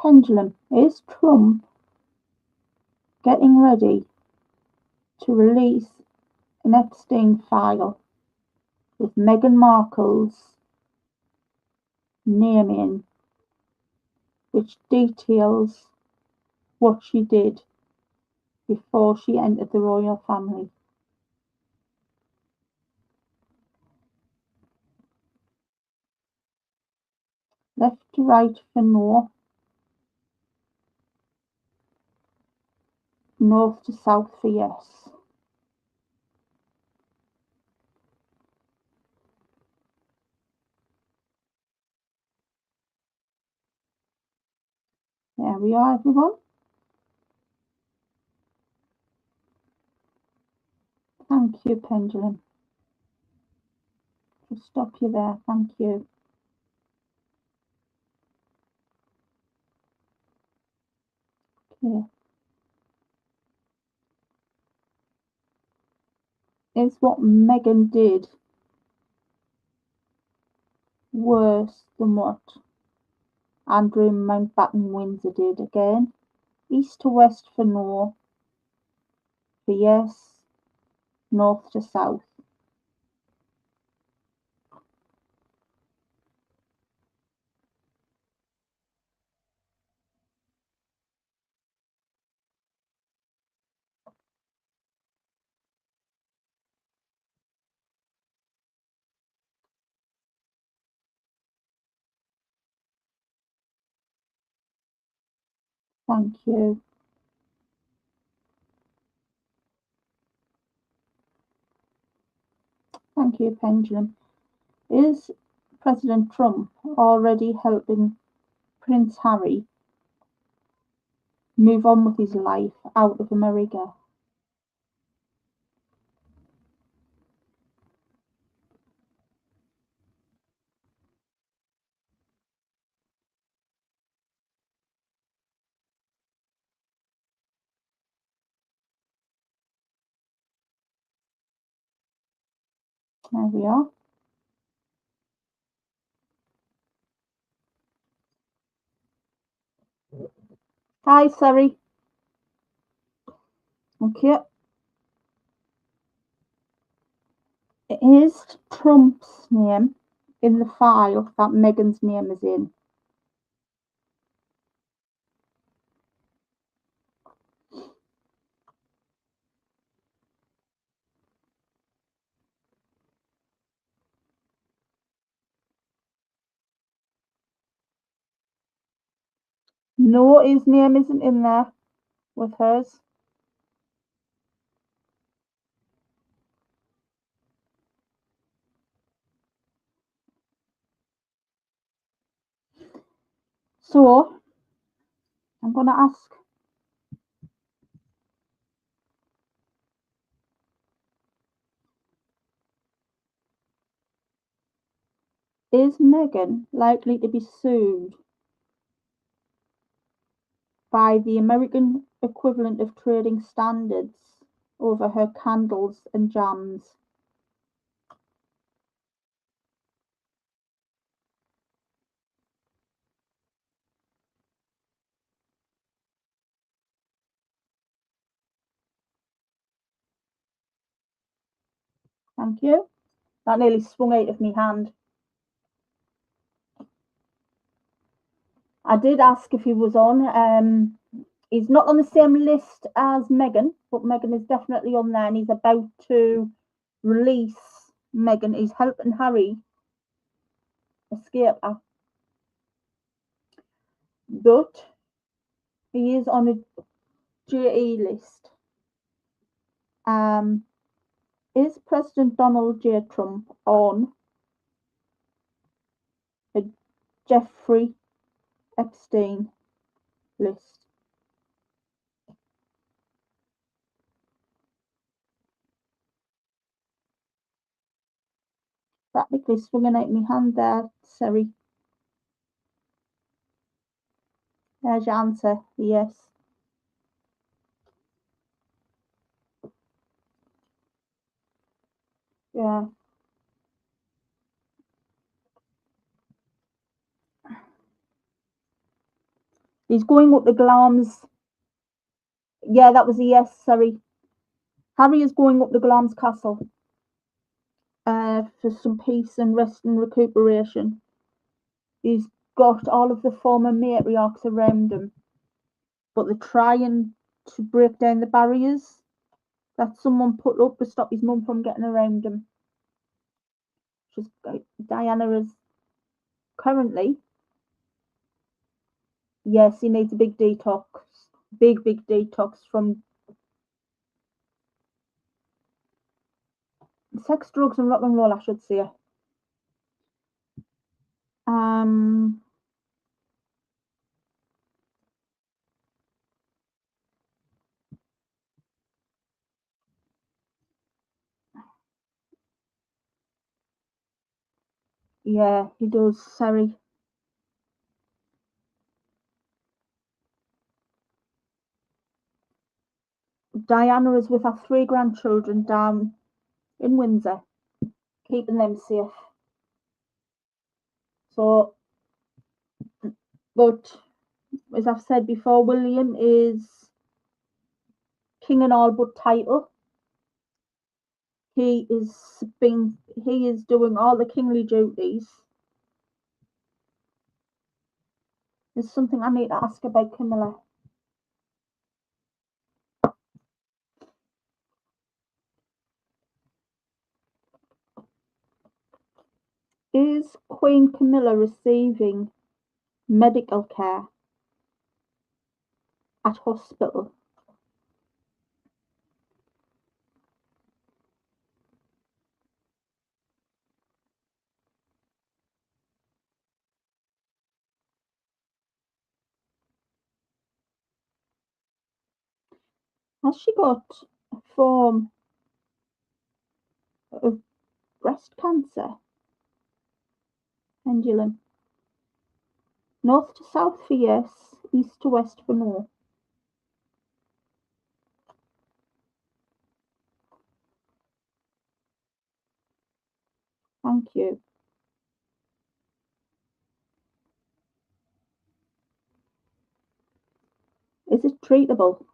S1: Pendulum, is Trump getting ready to release an Epstein file with Meghan Markle's name in, which details what she did before she entered the royal family? Left to right for no, north to south for yes. There we are, everyone. Thank you, pendulum. Just stop you there. Thank you. Okay. Is what Meghan did worse than what Andrew Mountbatten Windsor did? Again, east to west for no, for yes, north to south. Thank you. Thank you, pendulum. Is President Trump already helping Prince Harry move on with his life out of America? There we are. Hi, sorry. Okay. Is Trump's name in the file that Meghan's name is in? No, his name isn't in there with hers. So, I'm going to ask, is Meghan likely to be sued by the American equivalent of trading standards over her candles and jams? Thank you. That nearly swung out of my hand. I did ask if he was on. He's not on the same list as Meghan, but Meghan is definitely on there, and he's about to release Meghan. He's helping Harry escape her. But he is on a JE list. Is President Donald J. Trump on a Jeffrey Epstein list? Practically swinging out my hand there, Siri. There's your answer, yes. Yeah. He's going up the Glams. Yeah, that was a yes, sorry. Harry is going up the Glams Castle for some peace and rest and recuperation. He's got all of the former matriarchs around him, but they're trying to break down the barriers that someone put up to stop his mum from getting around him. Just Diana is currently, yes, he needs a big detox, big detox from sex, drugs, and rock and roll, I should say. Yeah, he does. Sorry. Diana is with her 3 grandchildren down in Windsor, keeping them safe. So, but as I've said before, William is king and all but title. He is doing all the kingly duties. There's something I need to ask about Camilla. Is Queen Camilla receiving medical care at hospital? Has she got a form of breast cancer? Pendulum. North to south for yes, east to west for no. Thank you. Is it treatable?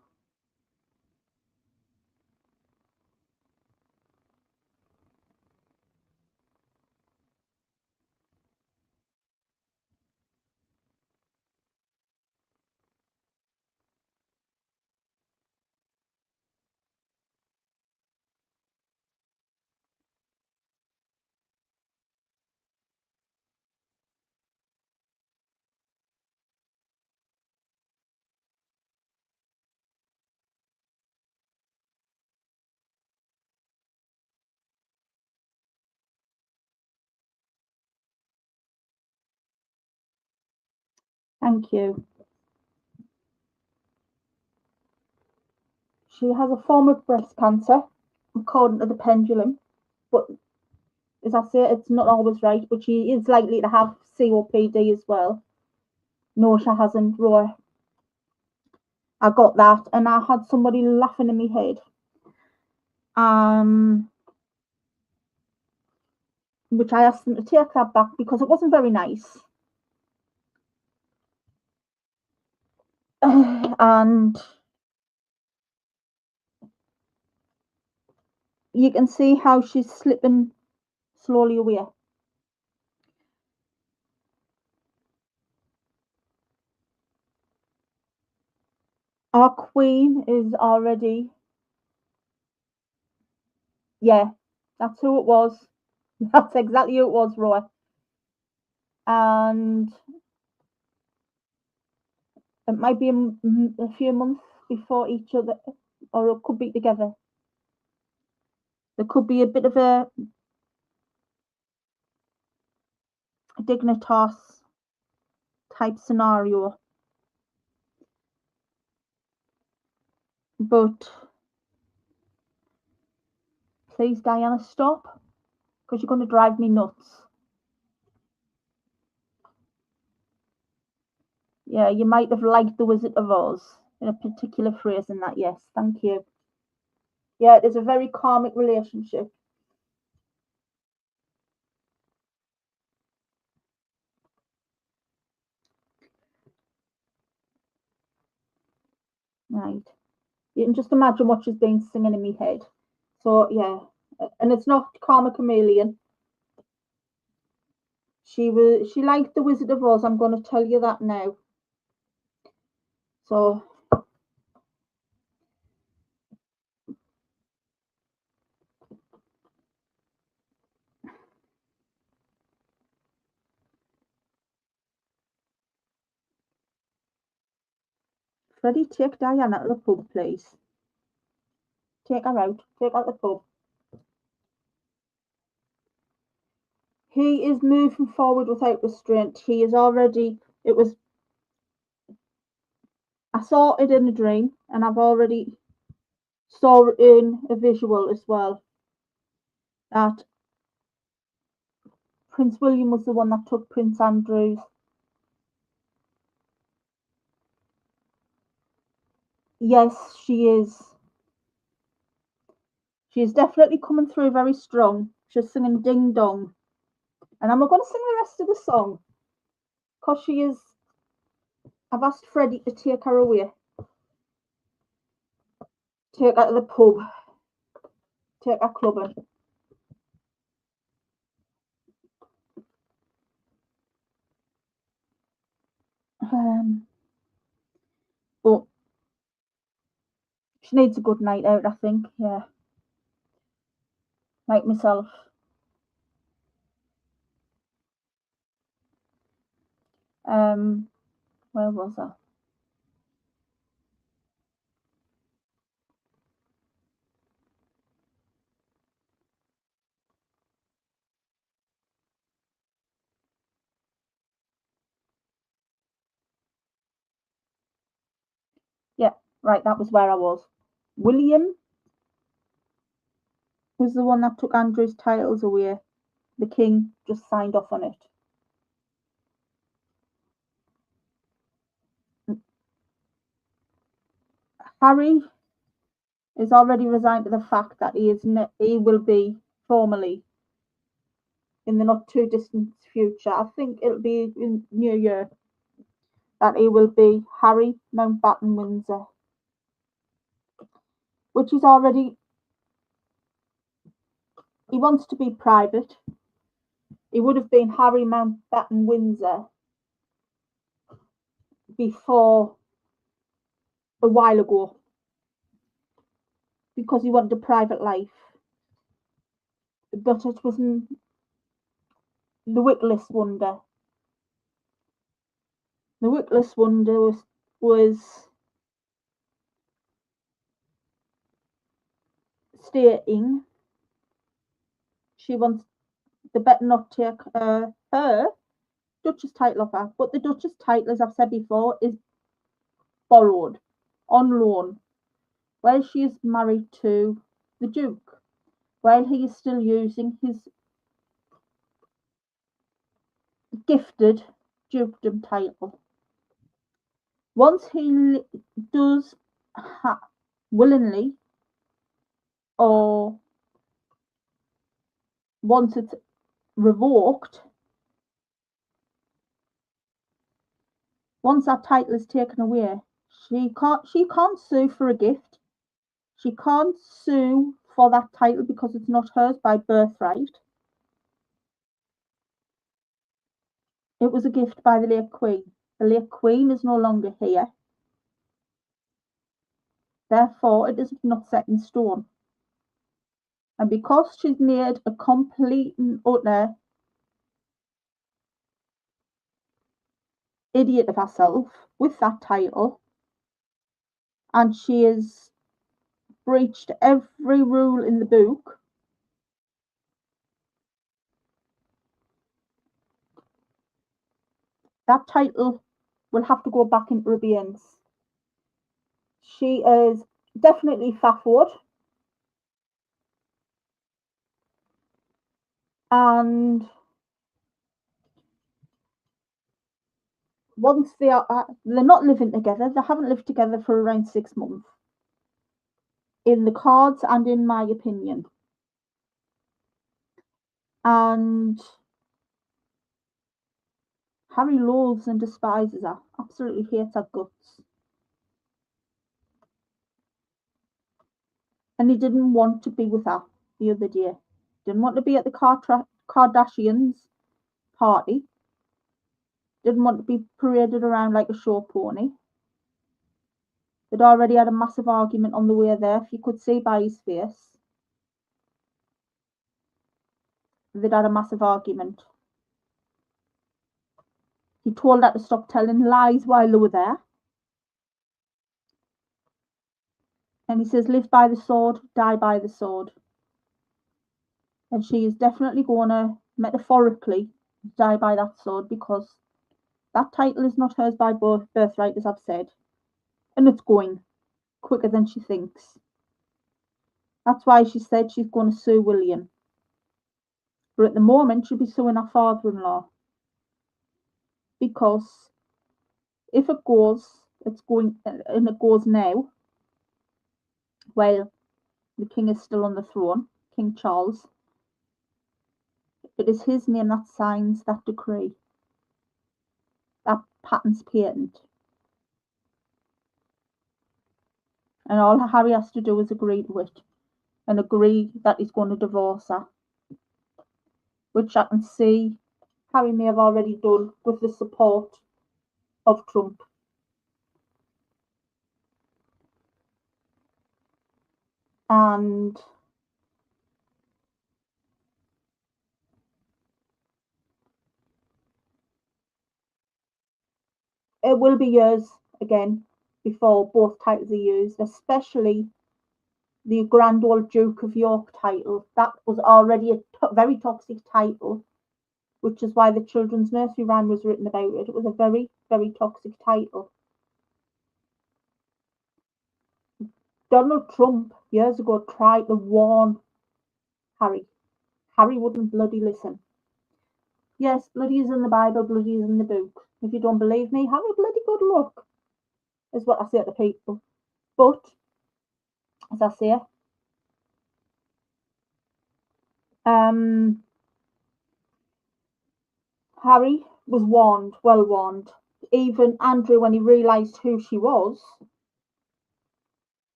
S1: Thank you. She has a form of breast cancer, according to the pendulum, but as I say, it's not always right, but she is likely to have COPD as well. No, she hasn't, Roy. I got that, and I had somebody laughing in my head. Which I asked them to take that back because it wasn't very nice. And you can see how she's slipping slowly away. Our queen is already, yeah, that's who it was. That's exactly who it was, Roy. And it might be a few months before each other, or it could be together. There could be a bit of a dignitas type scenario, but please, Diana, stop, because you're going to drive me nuts. Yeah, you might have liked The Wizard of Oz in a particular phrase in that. Yes, thank you. Yeah, it is a very karmic relationship. Right. You can just imagine what she's been singing in my head. So yeah, and it's not Karma Chameleon. She liked The Wizard of Oz. I'm going to tell you that now. So Freddie, take Diana to the pub, please. Take her out. Take her to the pub. He is moving forward without restraint. He is already. It was. I saw it in a dream, and I've already saw it in a visual as well. That Prince William was the one that took Prince Andrew's. Yes, she is. She is definitely coming through very strong. She's singing Ding Dong. And I'm not going to sing the rest of the song because she is. I've asked Freddie to take her away. Take her to the pub. Take her clubbing. But she needs a good night out, I think. Yeah. Like myself. Where was I? Yeah, right, that was where I was. William was the one that took Andrew's titles away. The king just signed off on it. Harry is already resigned to the fact that he will be formally in the not too distant future. I think it'll be in New Year that he will be Harry Mountbatten Windsor, which is already. He wants to be private. He would have been Harry Mountbatten Windsor before a while ago because he wanted a private life. But it was the Wickless Wonder. The Wickless Wonder was stating she wants the better not take her Duchess title off her. But the Duchess title, as I've said before, is borrowed on loan while she is married to the Duke, while he is still using his gifted dukedom title. Once he does willingly or wants it revoked, once that title is taken away, she can't sue for a gift. She can't sue for that title because it's not hers by birthright. It was a gift by the late Queen. The late Queen is no longer here. Therefore, it is not set in stone. And because she's made a complete and utter idiot of herself with that title, and she has breached every rule in the book, that title will have to go back into abeyance. She is definitely fafford, and once they're not living together, they haven't lived together for around 6 months, in the cards and in my opinion. And Harry loathes and despises her, absolutely hates her guts. And he didn't want to be with her the other day. Didn't want to be at the Kardashians' party. Didn't want to be paraded around like a show pony. They'd already had a massive argument on the way there, if you could see by his face. They'd had a massive argument. He told her to stop telling lies while they were there. And he says, live by the sword, die by the sword. And she is definitely going to, metaphorically, die by that sword, because that title is not hers by birthright, as I've said. And it's going quicker than she thinks. That's why she said she's going to sue William. But at the moment, she'll be suing her father-in-law. Because if it goes, it's going, and it goes now, while the king is still on the throne, King Charles, it is his name that signs that decree, that patent's patent. And all Harry has to do is agree to it, and agree that he's going to divorce her, which I can see Harry may have already done with the support of Trump. And it will be years again before both titles are used, especially the Grand Old Duke of York title. That was already a very toxic title, which is why the children's nursery rhyme was written about it. It was a very, very toxic title. Donald Trump years ago tried to warn Harry. Harry wouldn't bloody listen. Yes, bloody is in the Bible, bloody is in the book. If you don't believe me, have a bloody good look, is what I say to people. But, as I say, Harry was warned, well warned. Even Andrew, when he realised who she was,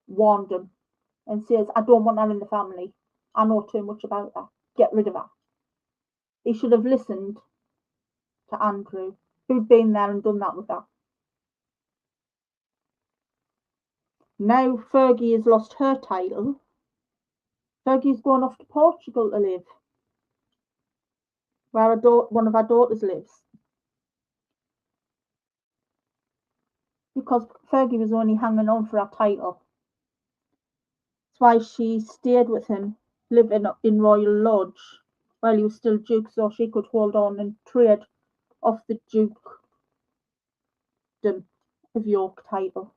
S1: warned him and says, I don't want her in the family. I know too much about her. Get rid of her. He should have listened to Andrew, who'd been there and done that with her. Now Fergie has lost her title. Fergie's gone off to Portugal to live, where one of her daughters lives. Because Fergie was only hanging on for her title. That's why she stayed with him, living in Royal Lodge, while he was still Duke, so she could hold on and trade off the Dukedom of York title.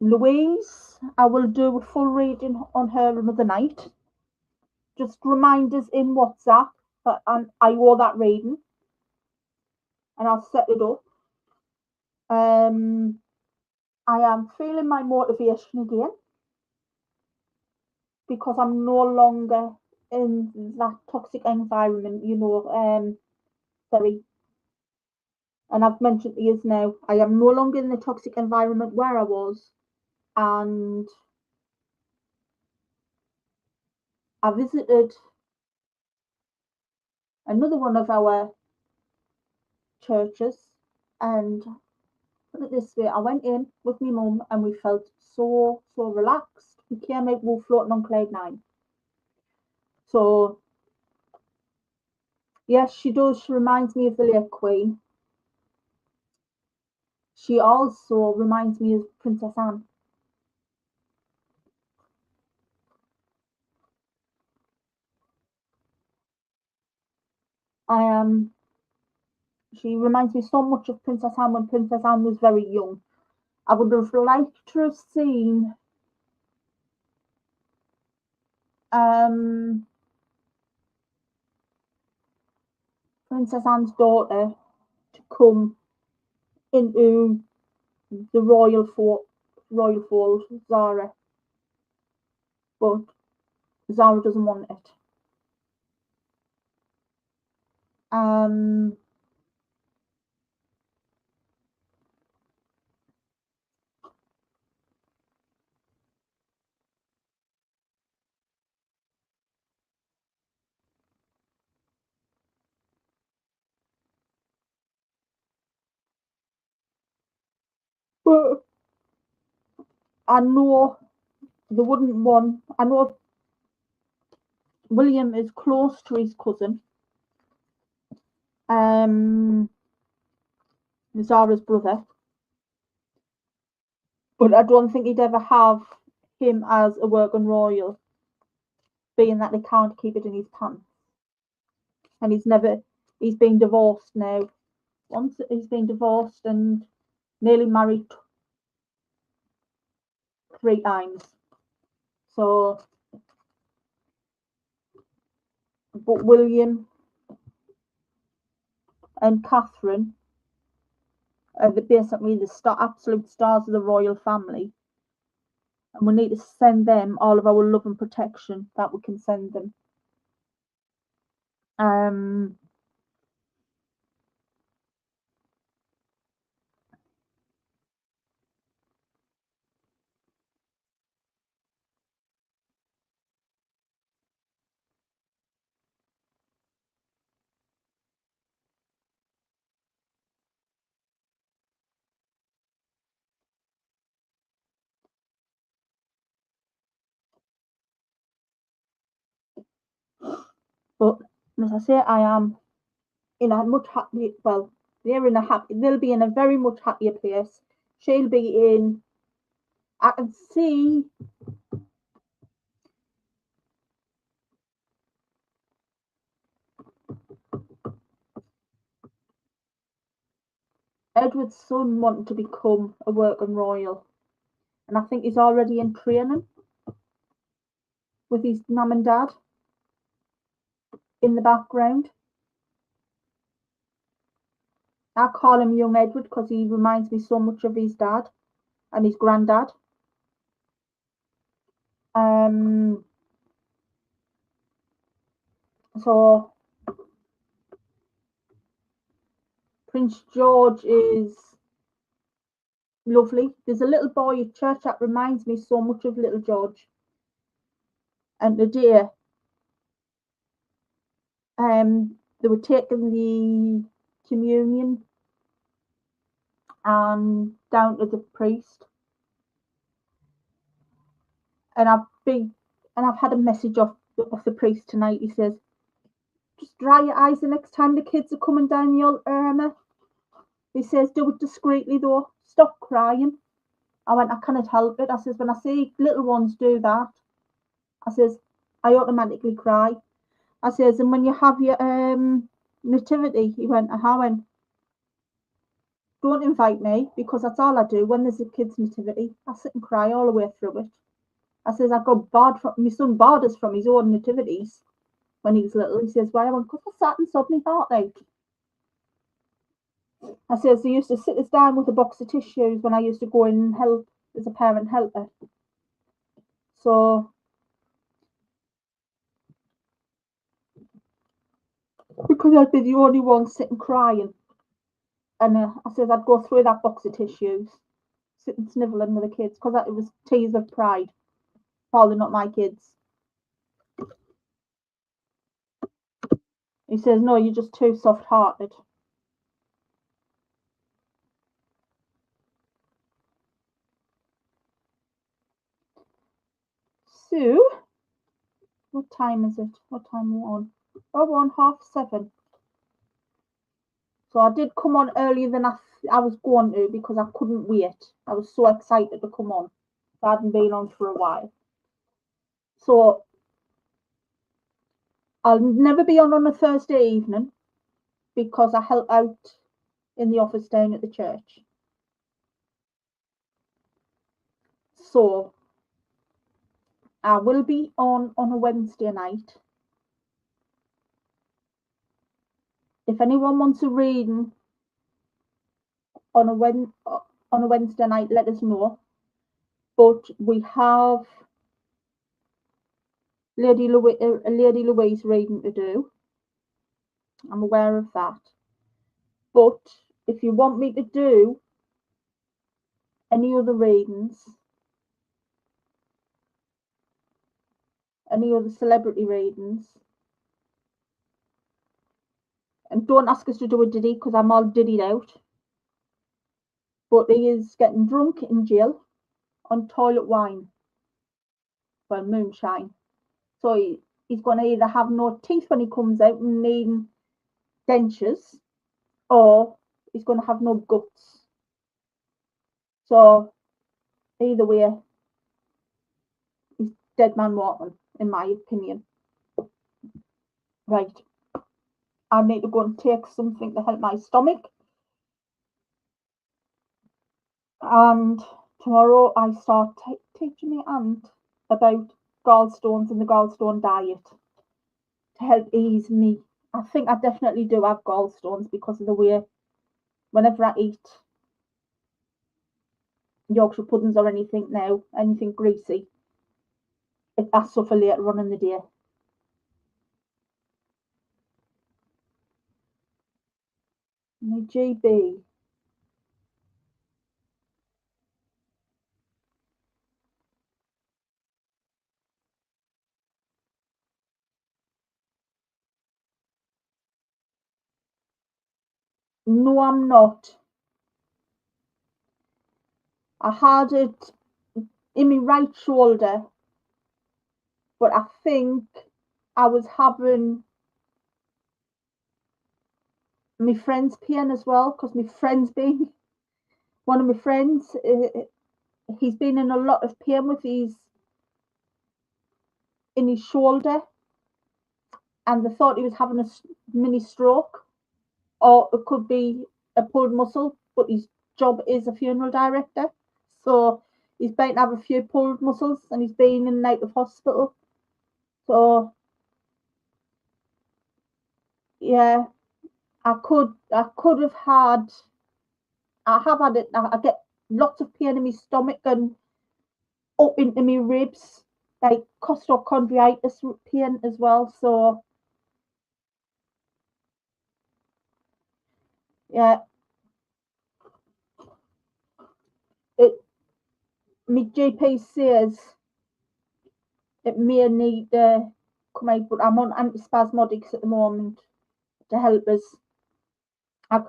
S1: Louise, I will do a full reading on her another night. Just reminders in WhatsApp, and I owe that reading, and I'll set it up. I am feeling my motivation again, because I'm no longer in that toxic environment, very. And I've mentioned to you now, I am no longer in the toxic environment where I was, and I visited another one of our churches, and put it this way, I went in with my mum and we felt so relaxed. We came out, we were floating on cloud nine. So yes, she does. She reminds me of the late Queen. She also reminds me of Princess Anne. I am. She reminds me so much of Princess Anne when Princess Anne was very young. I would have liked to have seen um, Princess Anne's daughter to come into the royal fold, Zara, but Zara doesn't want it. Um, but I know they wouldn't want. I know William is close to his cousin, Zara's brother, but I don't think he'd ever have him as a working royal, being that they can't keep it in his pants. And he's been divorced now. Once he's been divorced and nearly married 3 times. So, but William and Catherine are basically the absolute stars of the royal family. And we need to send them all of our love and protection that we can send them. Um, but as I say, I am in a much happier. Well, they'll be in a very much happier place. She'll be in. I can see Edward's son wanting to become a working royal, and I think he's already in training with his mum and dad in the background. I call him young Edward because he reminds me so much of his dad and his granddad. Um, so Prince George is lovely. There's a little boy at church that reminds me so much of little George. And today, they were taking the communion and down to the priest, and I've had a message off the priest tonight. He says, "Just dry your eyes the next time the kids are coming down your Irma." He says, "Do it discreetly though. Stop crying." I went, "I cannot help it." I says, "When I see little ones do that," I says, "I automatically cry." I says, "And when you have your nativity," he went, "I went, don't invite me because that's all I do when there's a kid's nativity. I sit and cry all the way through it." I says, "I got barred from my son barred us from his own nativities when he was little." He says, "Why?" I went, "Because I sat and sobbed my heart out." I says, "They used to sit us down with a box of tissues when I used to go in and help as a parent helper." So because I'd be the only one sitting crying, and I says I'd go through that box of tissues, sitting snivelling with the kids because it was tears of pride. Probably not my kids. He says, "No, you're just too soft-hearted." So, what time is it? What time are we on? Oh, we're on 7:30. So I did come on earlier than I was going to because I couldn't wait. I was so excited to come on. I hadn't been on for a while. So I'll never be on a Thursday evening because I help out in the office down at the church. So I will be on a Wednesday night. If anyone wants a reading on a Wednesday night, let us know. But we have Lady Louise reading to do. I'm aware of that. But if you want me to do any other readings, any other celebrity readings, and don't ask us to do a diddy because I'm all diddied out. But he is getting drunk in jail on toilet wine, well, moonshine. So he's going to either have no teeth when he comes out and needing dentures, or he's going to have no guts. So either way, he's dead man walking, in my opinion. Right. I need to go and take something to help my stomach. And tomorrow I start teaching my aunt about gallstones and the gallstone diet to help ease me. I think I definitely do have gallstones because of the way whenever I eat Yorkshire puddings or anything now, anything greasy, I suffer later on in the day. My GB. No, I'm not. I had it in my right shoulder, but I think I was having my friend's pain as well because my friend's been one of my friends. He's been in a lot of pain with his shoulder, and they thought he was having a mini stroke, or it could be a pulled muscle. But his job is a funeral director, so he's bound to have a few pulled muscles, and he's been in and out of hospital. So yeah, I could have had. I have had it. I get lots of pain in my stomach and up into my ribs, like costochondritis pain as well. So yeah, it my GP says it may need to come out, but I'm on antispasmodics at the moment to help us. I,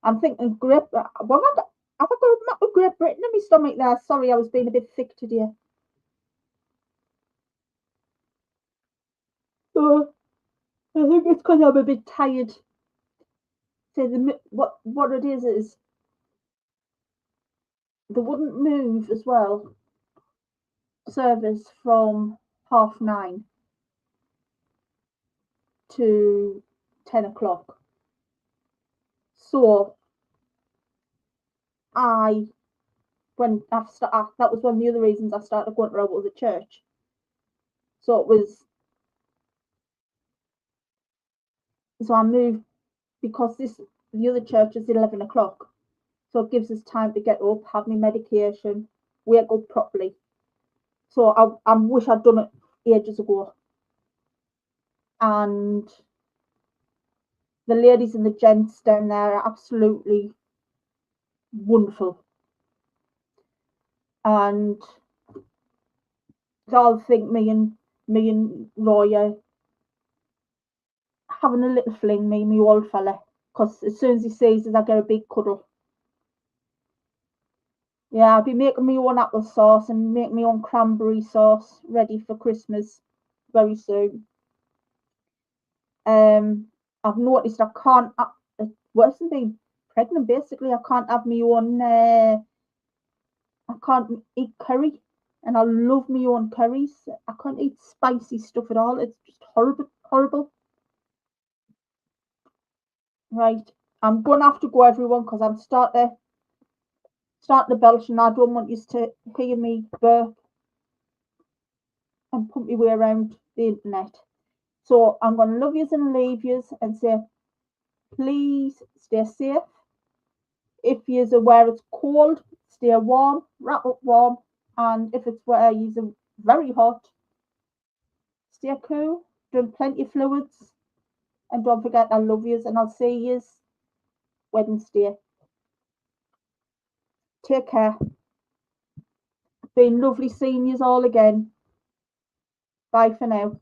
S1: I'm thinking grape. Well, have I got a map of Great Britain in my stomach there? Sorry, I was being a bit thick today. So I think it's because I'm a bit tired. So what it is they wouldn't move as well. Service from 9:30 to 10 o'clock. So I that was one of the other reasons I started going to the church. So I moved because the other church is 11 o'clock. So it gives us time to get up, have my medication, wake up properly. So I wish I'd done it ages ago. And the ladies and the gents down there are absolutely wonderful. And they'll think me and Roy are having a little fling, me old fella. Because as soon as he sees us, I get a big cuddle. Yeah, I'll be making my own applesauce and make my own cranberry sauce ready for Christmas very soon. I've noticed I can't. Worse than being pregnant, basically, I can't have my own. I can't eat curry, and I love my own curries. I can't eat spicy stuff at all. It's just horrible, horrible. Right, I'm gonna have to go, everyone, because I'm starting to belch, and I don't want you to hear me burp and put my way around the internet. So I'm gonna love yous and leave yous and say, please stay safe. If you're aware it's cold, stay warm, wrap up warm, and if it's where you're very hot, stay cool, drink plenty of fluids, and don't forget I love yous, and I'll see yous Wednesday. Take care. Been lovely seeing yous all again. Bye for now.